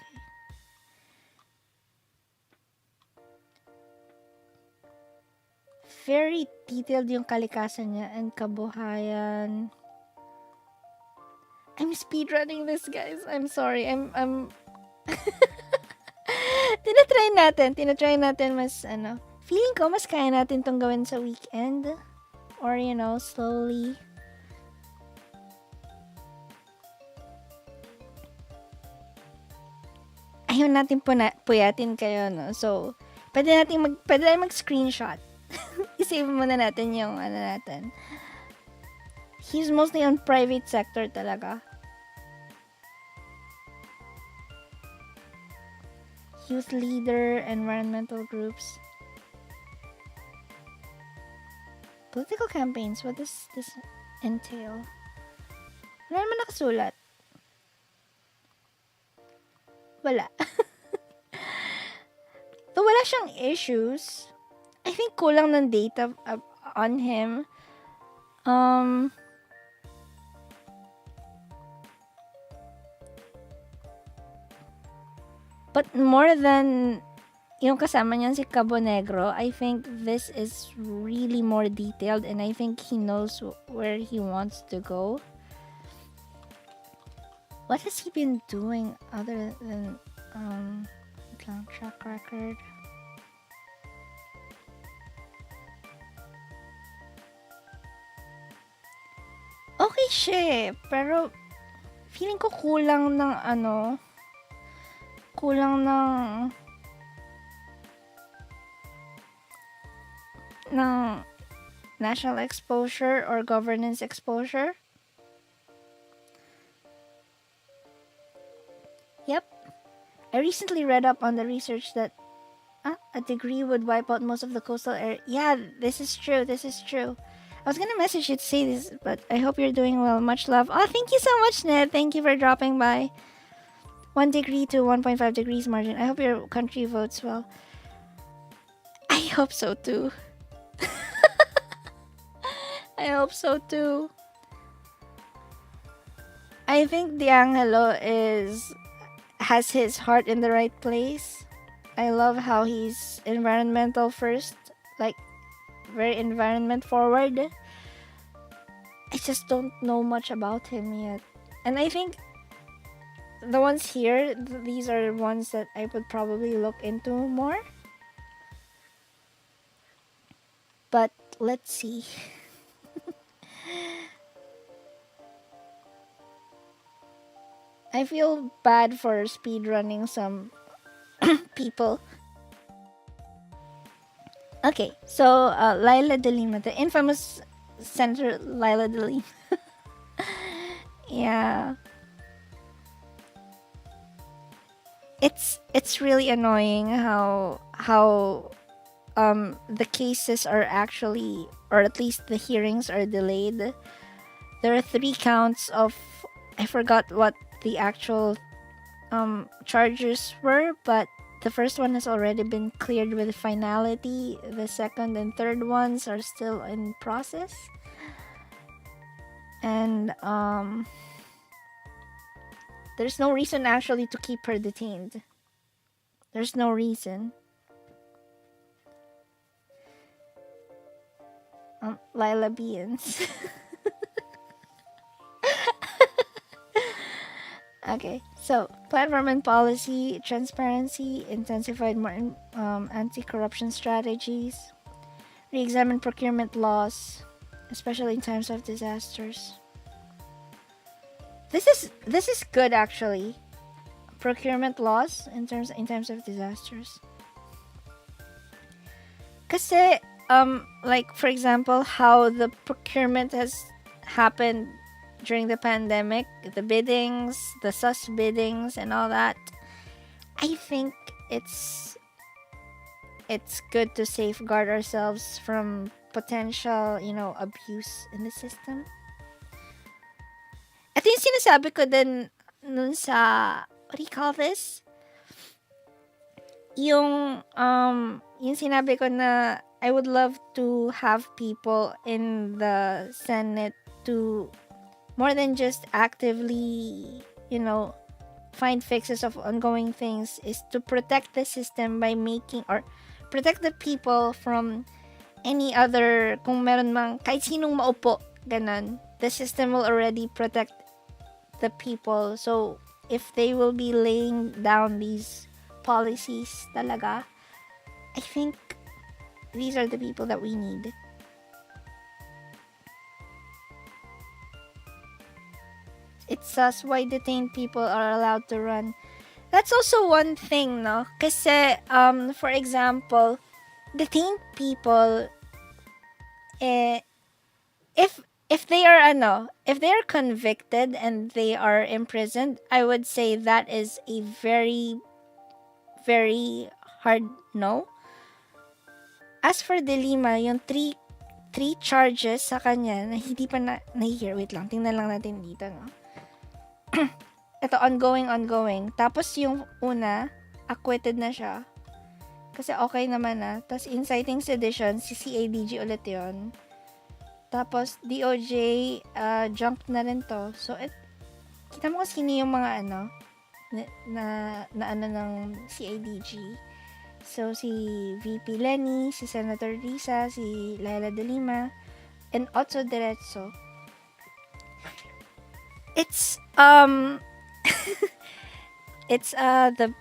Very detailed yung kalikasan niya and kabuhayan. I'm speedrunning this, guys. I'm sorry. I'm tinatry natin mas feeling ko mas kaya natin tong gawin sa weekend or slowly. Ayaw natin puyatin kayo, no? So, pwede tayong mag-screenshot. I-save muna natin yung natin. He's mostly on private sector talaga. Youth leader, environmental groups. Political campaigns, what does this entail? Wala naman nakasulat. Wala. Though wala siyang issues, I think kulang ng data on him. But more than yung kasama niyan si Cabo Negro, I think this is really more detailed and I think he knows where he wants to go. What has he been doing other than track record? Okay siya eh, pero feeling ko kulang ng national exposure or governance exposure. Yep. I recently read up on the research that a degree would wipe out most of the coastal area. Yeah, this is true. I was gonna message you to say this, but I hope you're doing well. Much love. Oh, thank you so much, Ned. Thank you for dropping by. 1 degree to 1.5 degrees margin. I hope your country votes well. I hope so too. I hope so too. I think D'Angelo has his heart in the right place. I love how he's environmental first, like very environment forward. I just don't know much about him yet. And I think the ones here, these are ones that I would probably look into more. But let's see. I feel bad for speedrunning some people. Okay, so Laila de Lima, the infamous Senator Laila de Lima. Yeah. It's really annoying how the cases are actually, or at least the hearings are delayed. There are 3 counts of, I forgot what the actual charges were, but the first one has already been cleared with finality. The second and third ones are still in process. And there's no reason actually to keep her detained. There's no reason. Lila Beans. Okay, so platform and policy, transparency, intensified anti-corruption strategies, re-examine procurement laws, especially in times of disasters. This is good actually. Procurement laws in times of disasters. Kasi like for example how the procurement has happened during the pandemic, the biddings, the sus biddings and all that. I think it's good to safeguard ourselves from potential, abuse in the system. Ito yung sinasabi ko din nun sa, what do you call this? Yung sinabi ko na I would love to have people in the Senate to more than just actively, find fixes of ongoing things, is to protect the system by making, or protect the people from any other, kung meron mang, kahit sinong maupo, ganon. The system will already protect the people. So, if they will be laying down these policies talaga, I think these are the people that we need. It's sus why detained people are allowed to run. That's also one thing, no? Kasi, for example, detained people, if they are convicted and they are imprisoned, I would say that is a very, very hard no. As for De Lima, yung three charges sa kanya na hindi pa na-hear. Wait lang, tingnan lang natin dito, no? Ito, ongoing. Tapos yung una, acquitted na siya. Kasi okay naman na. Tapos inciting sedition, si CADG ulit yun. Tapos DOJ, junk na rin to. So, kita mo kung sino yung mga na ng CADG. So, si VP Lenny, si Senator Risa, si Laila de Lima, and Otso Diretso. It's it's the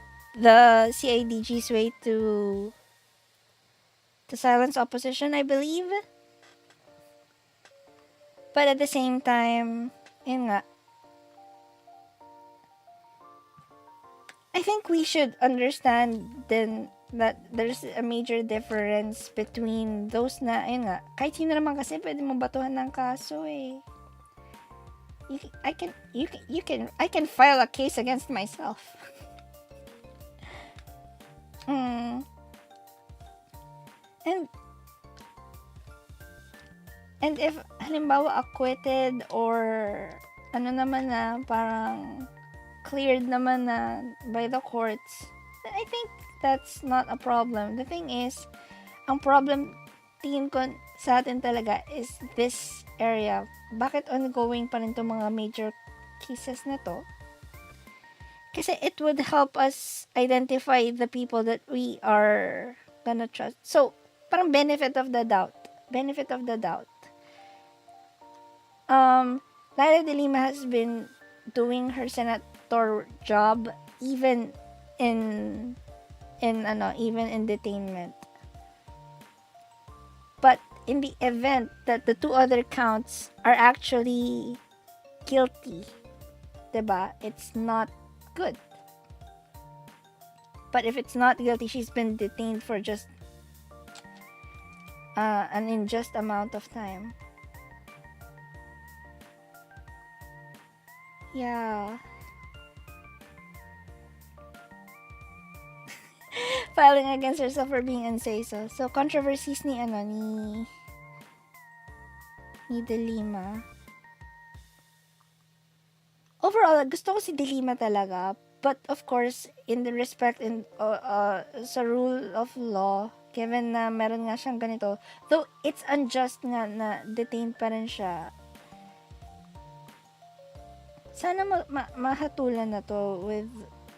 CADG's way to silence opposition, I believe. But at the same time, yun nga, I think we should understand then that there's a major difference between those na, yun nga, kahit sino naman kasi pwede mong batuhan ng kaso eh. I can file a case against myself. And And if halimbawa acquitted or ano naman na parang cleared naman na by the courts, then I think that's not a problem. The thing is, ang problem tingin ko sa atin talaga is this area. Bakit ongoing pa rin itong mga major cases na to? Kasi it would help us identify the people that we are gonna trust. So, parang benefit of the doubt. Benefit of the doubt. Laila de Lima has been doing her senator job even in detainment. But in the event that the two other counts are actually guilty, diba? It's not good. But if it's not guilty, she's been detained for just an unjust amount of time. Yeah. Filing against herself for being unsafe. So controversies ni De Lima. Overall, gusto ko si De Lima talaga. But of course, in the respect and sa rule of law, given na meron nga siyang ganito, though it's unjust nga na detained pa rin siya, sana mahatulan na to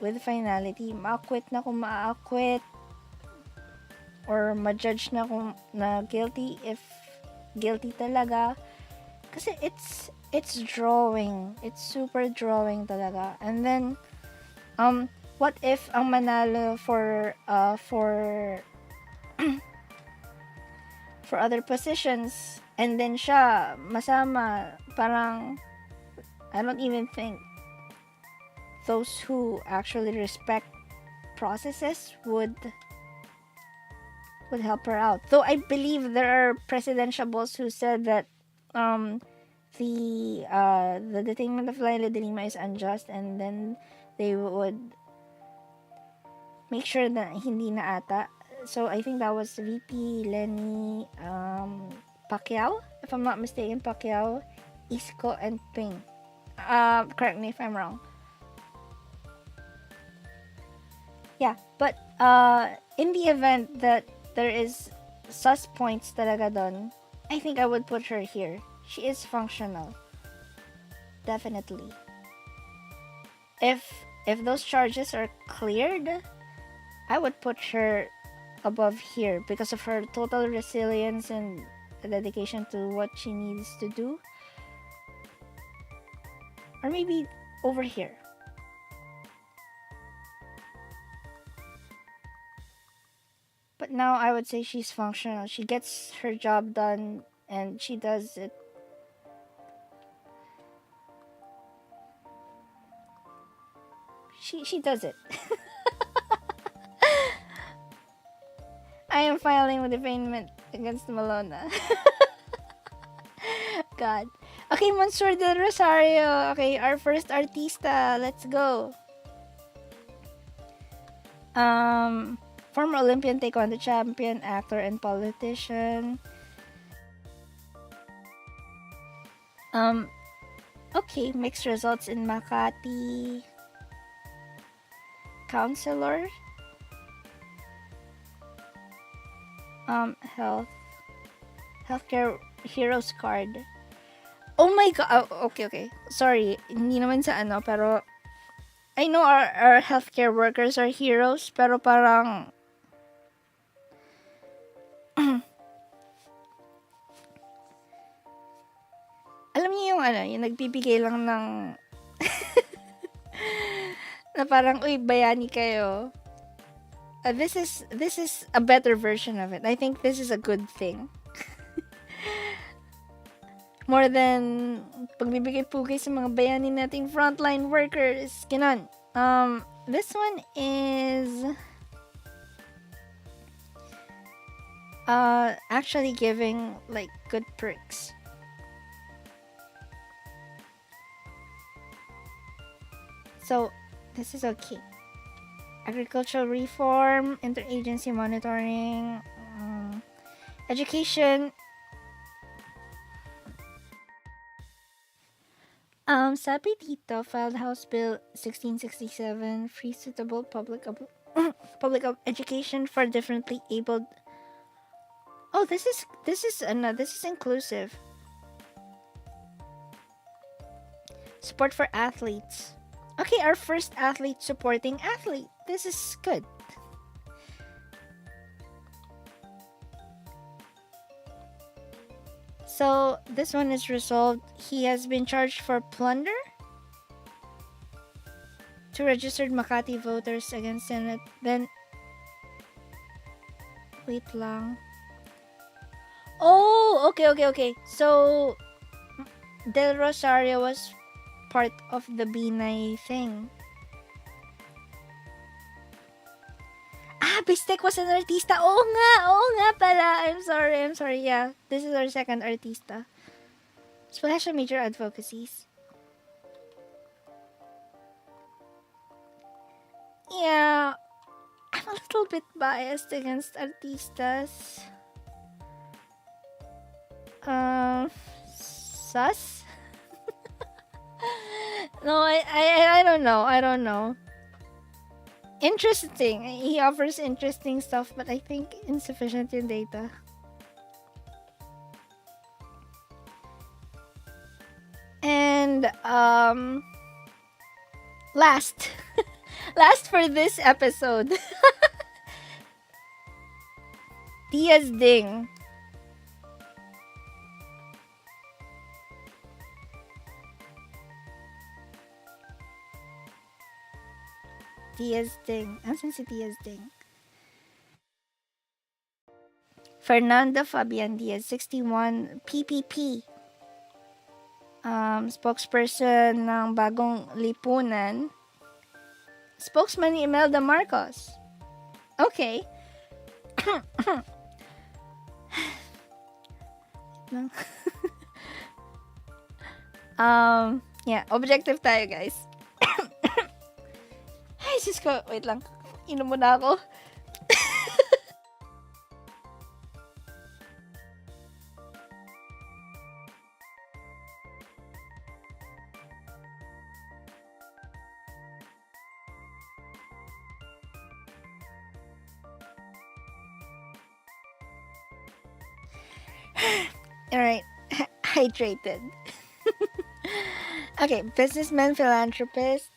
with finality. Ma-acquit na kung ma-acquit or ma-judge na kung na guilty if guilty talaga. Kasi it's drawing. It's super drawing talaga. And then what if ang manalo for for other positions and then siya masama, parang I don't even think those who actually respect processes would help her out. Though I believe there are presidentiables who said that the detainment of Laila de Lima is unjust, and then they would make sure that hindi na ata. So I think that was VP Lenny Pacquiao, if I'm not mistaken. Pacquiao, Isco, and Ping. Correct me if I'm wrong. Yeah, but in the event that there is sus points talaga doon, I think I would put her here. She is functional. Definitely. If those charges are cleared, I would put her above here because of her total resilience and dedication to what she needs to do. Or maybe over here. But now I would say she's functional. She gets her job done and she does it. She does it. I am filing with defamation against Malona. God. Okay, Monsieur del Rosario. Okay, our first artista. Let's go. Former Olympian Taekwondo champion, actor, and politician. Okay, mixed results in Makati. Counselor. Healthcare Heroes card. Oh my god. Oh, okay. Sorry, hindi naman sa pero I know our healthcare workers are heroes, pero parang alam niyo yung nagbibigay lang ng na parang, uy, bayani kayo. This is a better version of it. I think this is a good thing. More than pagbibigay-pugay sa mga bayani nating frontline workers. Ganon. This one is actually giving like good perks. So this is okay. Agricultural reform, interagency monitoring, education. Sabi dito, filed House Bill 1667, free suitable education for differently abled. Oh, this is inclusive. Support for athletes. Okay, our first athlete supporting athlete. This is good. So this one is resolved. He has been charged for plunder to registered Makati voters against Senate. Then, wait lang. Oh, okay. So, Del Rosario was part of the Binay thing. Bistek was an artista. Oo nga pala. I'm sorry. Yeah, this is our second artista. Splash of major advocacies. Yeah, I'm a little bit biased against artistas. Sus? No, I don't know. Interesting. He offers interesting stuff, but I think insufficient in data. And last for this episode. Diaz Ding. Diaz Ding. Asan si Diaz Ding? Fernando Fabian Diaz, 61, PPP. Spokesperson ng Bagong Lipunan. Spokesman ni Imelda Marcos. Okay. Yeah, objective tayo, guys. Ay, sis ko. Wait lang. Inom muna ako. Alright. Hydrated. Okay, businessman, philanthropist.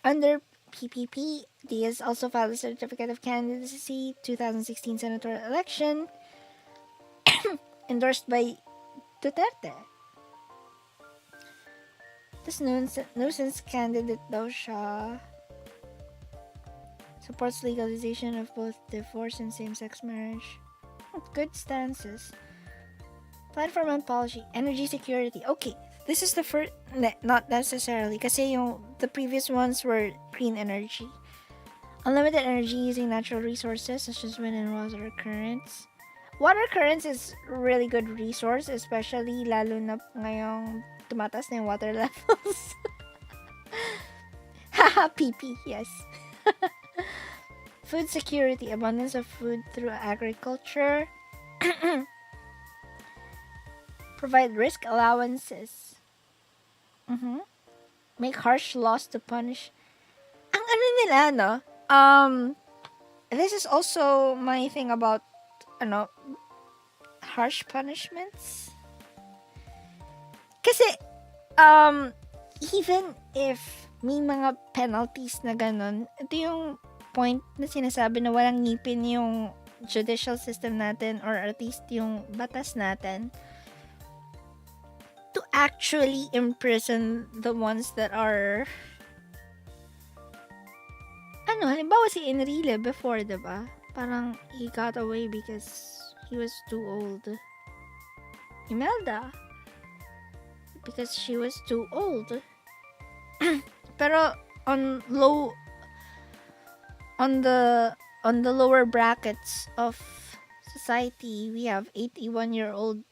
Under PPP, Diaz also filed a certificate of candidacy 2016 senatorial election endorsed by Duterte. This nuisance candidate daw siya. Supports legalization of both divorce and same-sex marriage. Good stances. Platform and policy. Energy security. Okay, this is the first. Not necessarily. Kasi the previous ones were green energy. Unlimited energy using natural resources such as wind and water currents. Water currents is really good resource, especially lalo na ngayong tumataas na yung water levels. Haha, PP, yes. Food security. Abundance of food through agriculture. Provide risk allowances. Make harsh laws to punish. Ang ano nila, no? This is also my thing about, harsh punishments. Kasi, even if may mga penalties na ganun, ito yung point na sinasabi na walang ngipin yung judicial system natin or at least yung batas natin to actually imprison the ones that are halimbawa si Enrile before, diba? Parang he got away because he was too old. Imelda because she was too old. Pero on the lower brackets of society, we have 81-year-old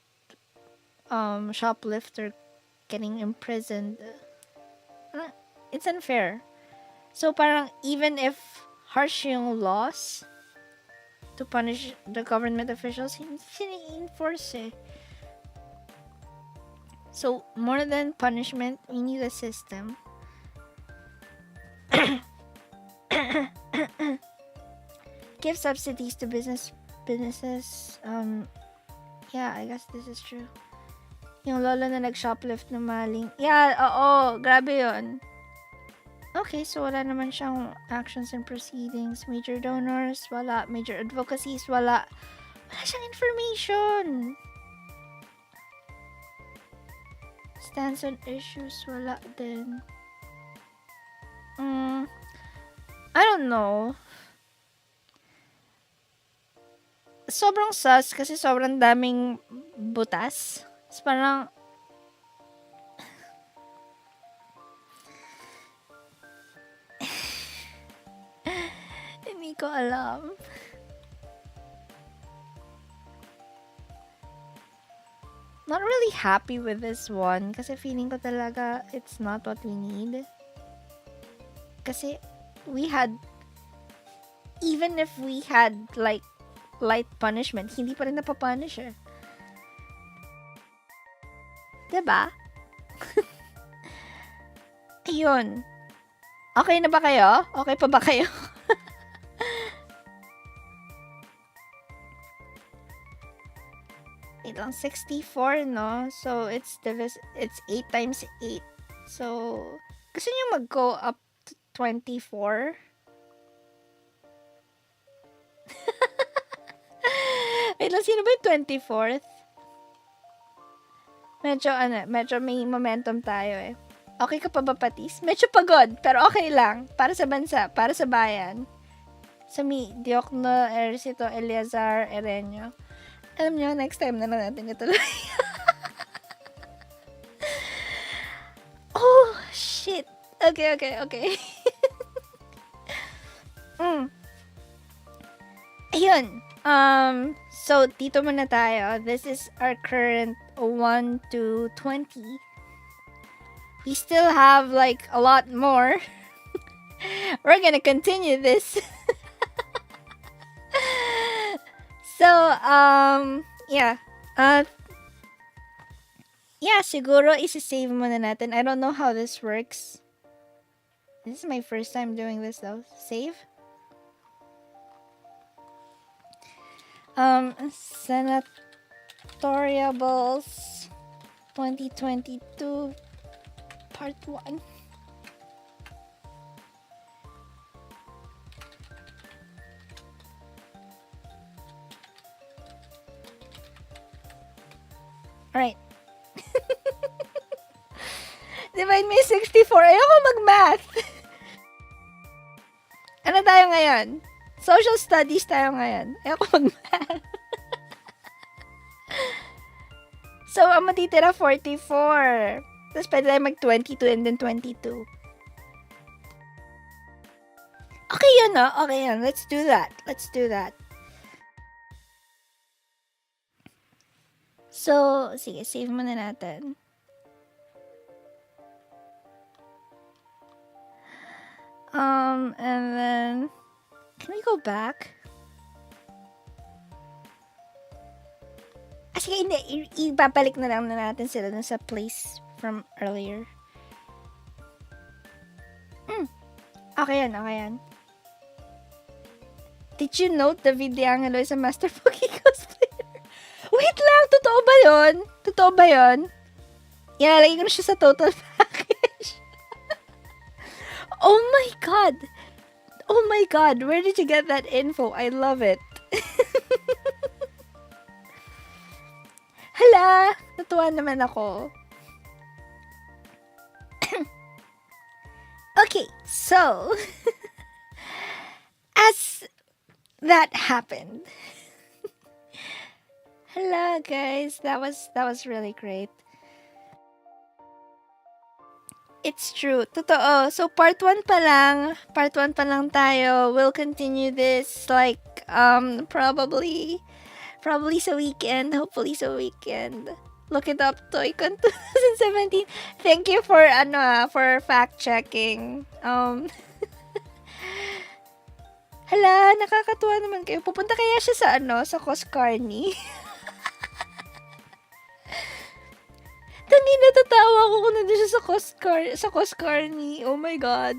shoplifter getting imprisoned. It's unfair. So parang even if harsh yung laws to punish the government officials, hindi enforce eh. So, more than punishment, we need a system. Give subsidies to businesses. Yeah, I guess this is true. Yung lola na nag-shoplift ng maling. Yeah, oo. Grabe yun. Okay, so wala naman siyang actions and proceedings. Major donors, wala. Major advocacies, wala. Wala siyang information. Stance on issues, wala din. I don't know. Sobrang sus kasi sobrang daming butas. It's parang hindi ko alam. Not really happy with this one kasi feeling ko talaga it's not what we need. Kasi even if we had like light punishment, hindi pa rin napapunish eh. Diba? Ayun. Okay na ba kayo? Okay pa ba kayo? Wait lang, 64, no? So, it's 8 times 8. So, gusto nyo mag-go up to 24? Wait lang, sino ba yung 24th? Medyo may momentum tayo eh. Okay ka pa ba, Patis? Medyo pagod, pero okay lang. Para sa bansa, para sa bayan. Sami, Diokno, Ercito, Eleazar, Erenyo. Alam nyo, next time na lang natin ituloy. Oh, shit. Okay. Ayun. So, dito muna tayo. This is our current 1 to 20. We still have like a lot more. We're gonna continue this. So, yeah. Yeah, siguro isa-save muna natin. I don't know how this works. This is my first time doing this though. Save. Senatoriables 2022 Part 1. Alright. Divide me 64. Ayoko mag-math. Ano tayo ngayon? Social studies tayo ngayon. Ayoko mag-math. So, ang matitira 44. Tapos pwede tayo mag-22 and then 22. Okay yun, no? Okay yun. Let's do that. So, sige, save muna natin. And then, can we go back? Sige, hindi. Ibabalik na lang natin sila dun sa place from earlier. Okay yan. Did you note David D'Angelo is a Master Pogi cosplayer? Wait lang! Totoo ba yun? Ilalagay ko na siya sa total package. Oh my god! Where did you get that info? I love it. Hala! Natuwa naman ako. Okay, so as that happened. Hello guys, that was really great. It's true, totoo. So part 1 pa lang tayo. We'll continue this like probably sa weekend, hopefully sa weekend. Look it up, ToyCon 2017. Thank you for fact checking. Hala, nakakatuwa naman kayo. Pupunta kaya siya sa Coscarni. Tangin, natatawa ako kung nandun siya sa Coast Carney. Oh my God.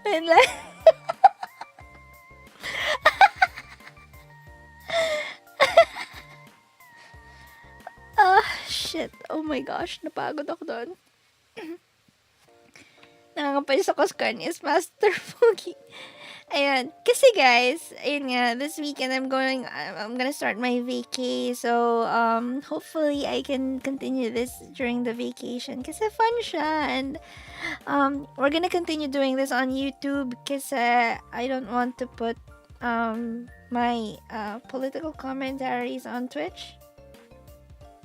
And like, shit. Oh my gosh, napagod ako doon. Nakakapay sa Coast Carney is Master Pogi. Ayan. Kasi guys, ayun nga, this weekend I'm gonna start my vacay. So, hopefully I can continue this during the vacation. Kasi fun siya. And, we're gonna continue doing this on YouTube. Kasi I don't want to put, my, political commentaries on Twitch.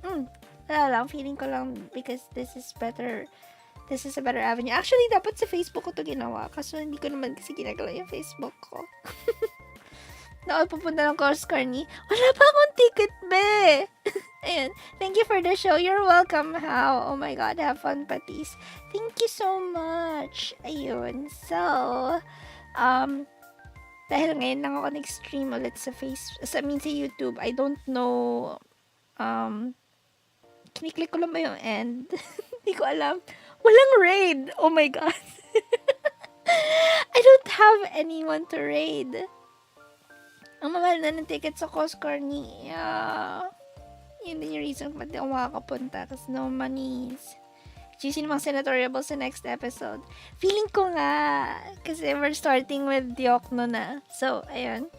Wala lang. Feeling ko lang because this is a better avenue. Actually, dapat sa Facebook ko to ginawa. Kaso hindi ko naman kasi ginagawa yung Facebook ko. Pupunta ng Coast Carney. Wala pa akong ticket, be! Ayan. Thank you for the show. You're welcome, How. Oh my God. Have fun, Patis. Thank you so much. Ayun. So, dahil ngayon lang ako nag-stream ulit sa YouTube. I don't know, kiniklik ko lang ba yung end? Hindi ko alam. Walang raid. Oh my God. I don't have anyone to raid. Ang mamahal na ng ticket sa Coast Carney. Yun din yung reason kung ba't di ako makakapunta. Kasi no monies. Choosing mga Senatoriables sa next episode. Feeling ko nga. Kasi we're starting with Diokno na. So, ayun.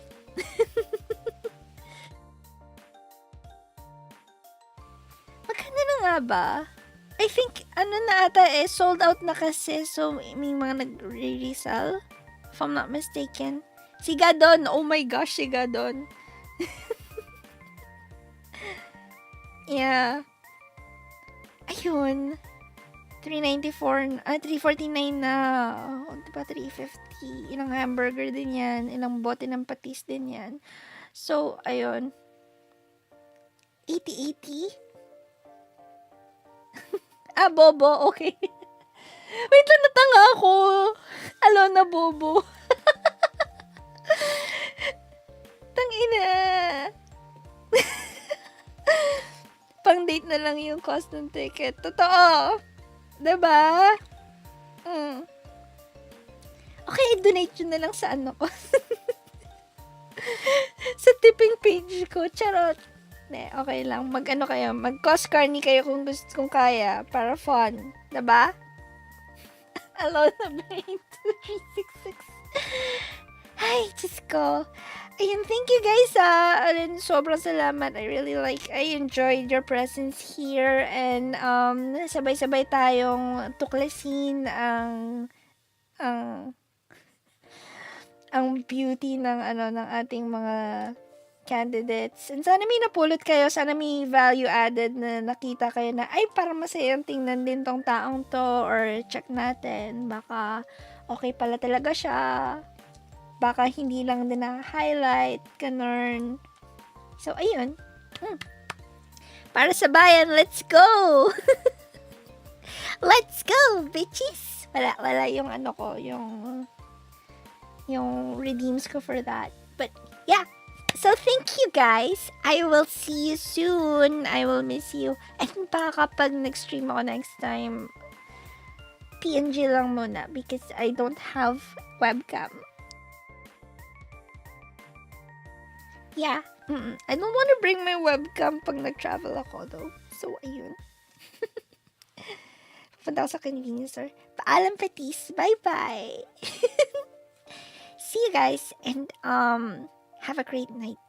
Magkano na nga ba? I think, sold out na kasi. So, may mga nag-resell. If I'm not mistaken. Si Gadon. Oh my gosh, si Gadon. Yeah. Ayun. 349 na. Diba, 350. Ilang hamburger din yan. Ilang bote ng patis din yan. So, ayun. 80-80. Bobo. Okay. Wait lang, natanga ako. Alona, bobo. Tangina. Pang date na lang yung cost ng ticket. Totoo. Diba? Okay, donate yun na lang sa ko. Sa tipping page ko. Charot. Okay lang. Mag-Coast Carney kayo kung kaya. Para fun. Diba? Alona Brain 2366. Ay, Diyos ko. Ayun, thank you guys. Sobrang salamat. I enjoyed your presence here. And, sabay-sabay tayong tuklasin ang beauty ng ating mga candidates. And sana may napulot kayo, sana may value added na nakita kayo na, ay, parang masayang tingnan din tong taong to, or check natin, baka okay pala talaga siya, baka hindi lang din na-highlight, ganun. So, ayun. Para sa bayan, let's go! Let's go, bitches! Wala yung yung redeems ko for that. But, yeah. So, thank you guys. I will see you soon. I will miss you. And baka kapag nag-stream ako next time, PNG lang muna because I don't have webcam. Yeah. I don't want to bring my webcam pag nag-travel ako though. So, ayun. Punta ako sa convenience store. Paalam, Patis. Bye-bye. See you guys and have a great night.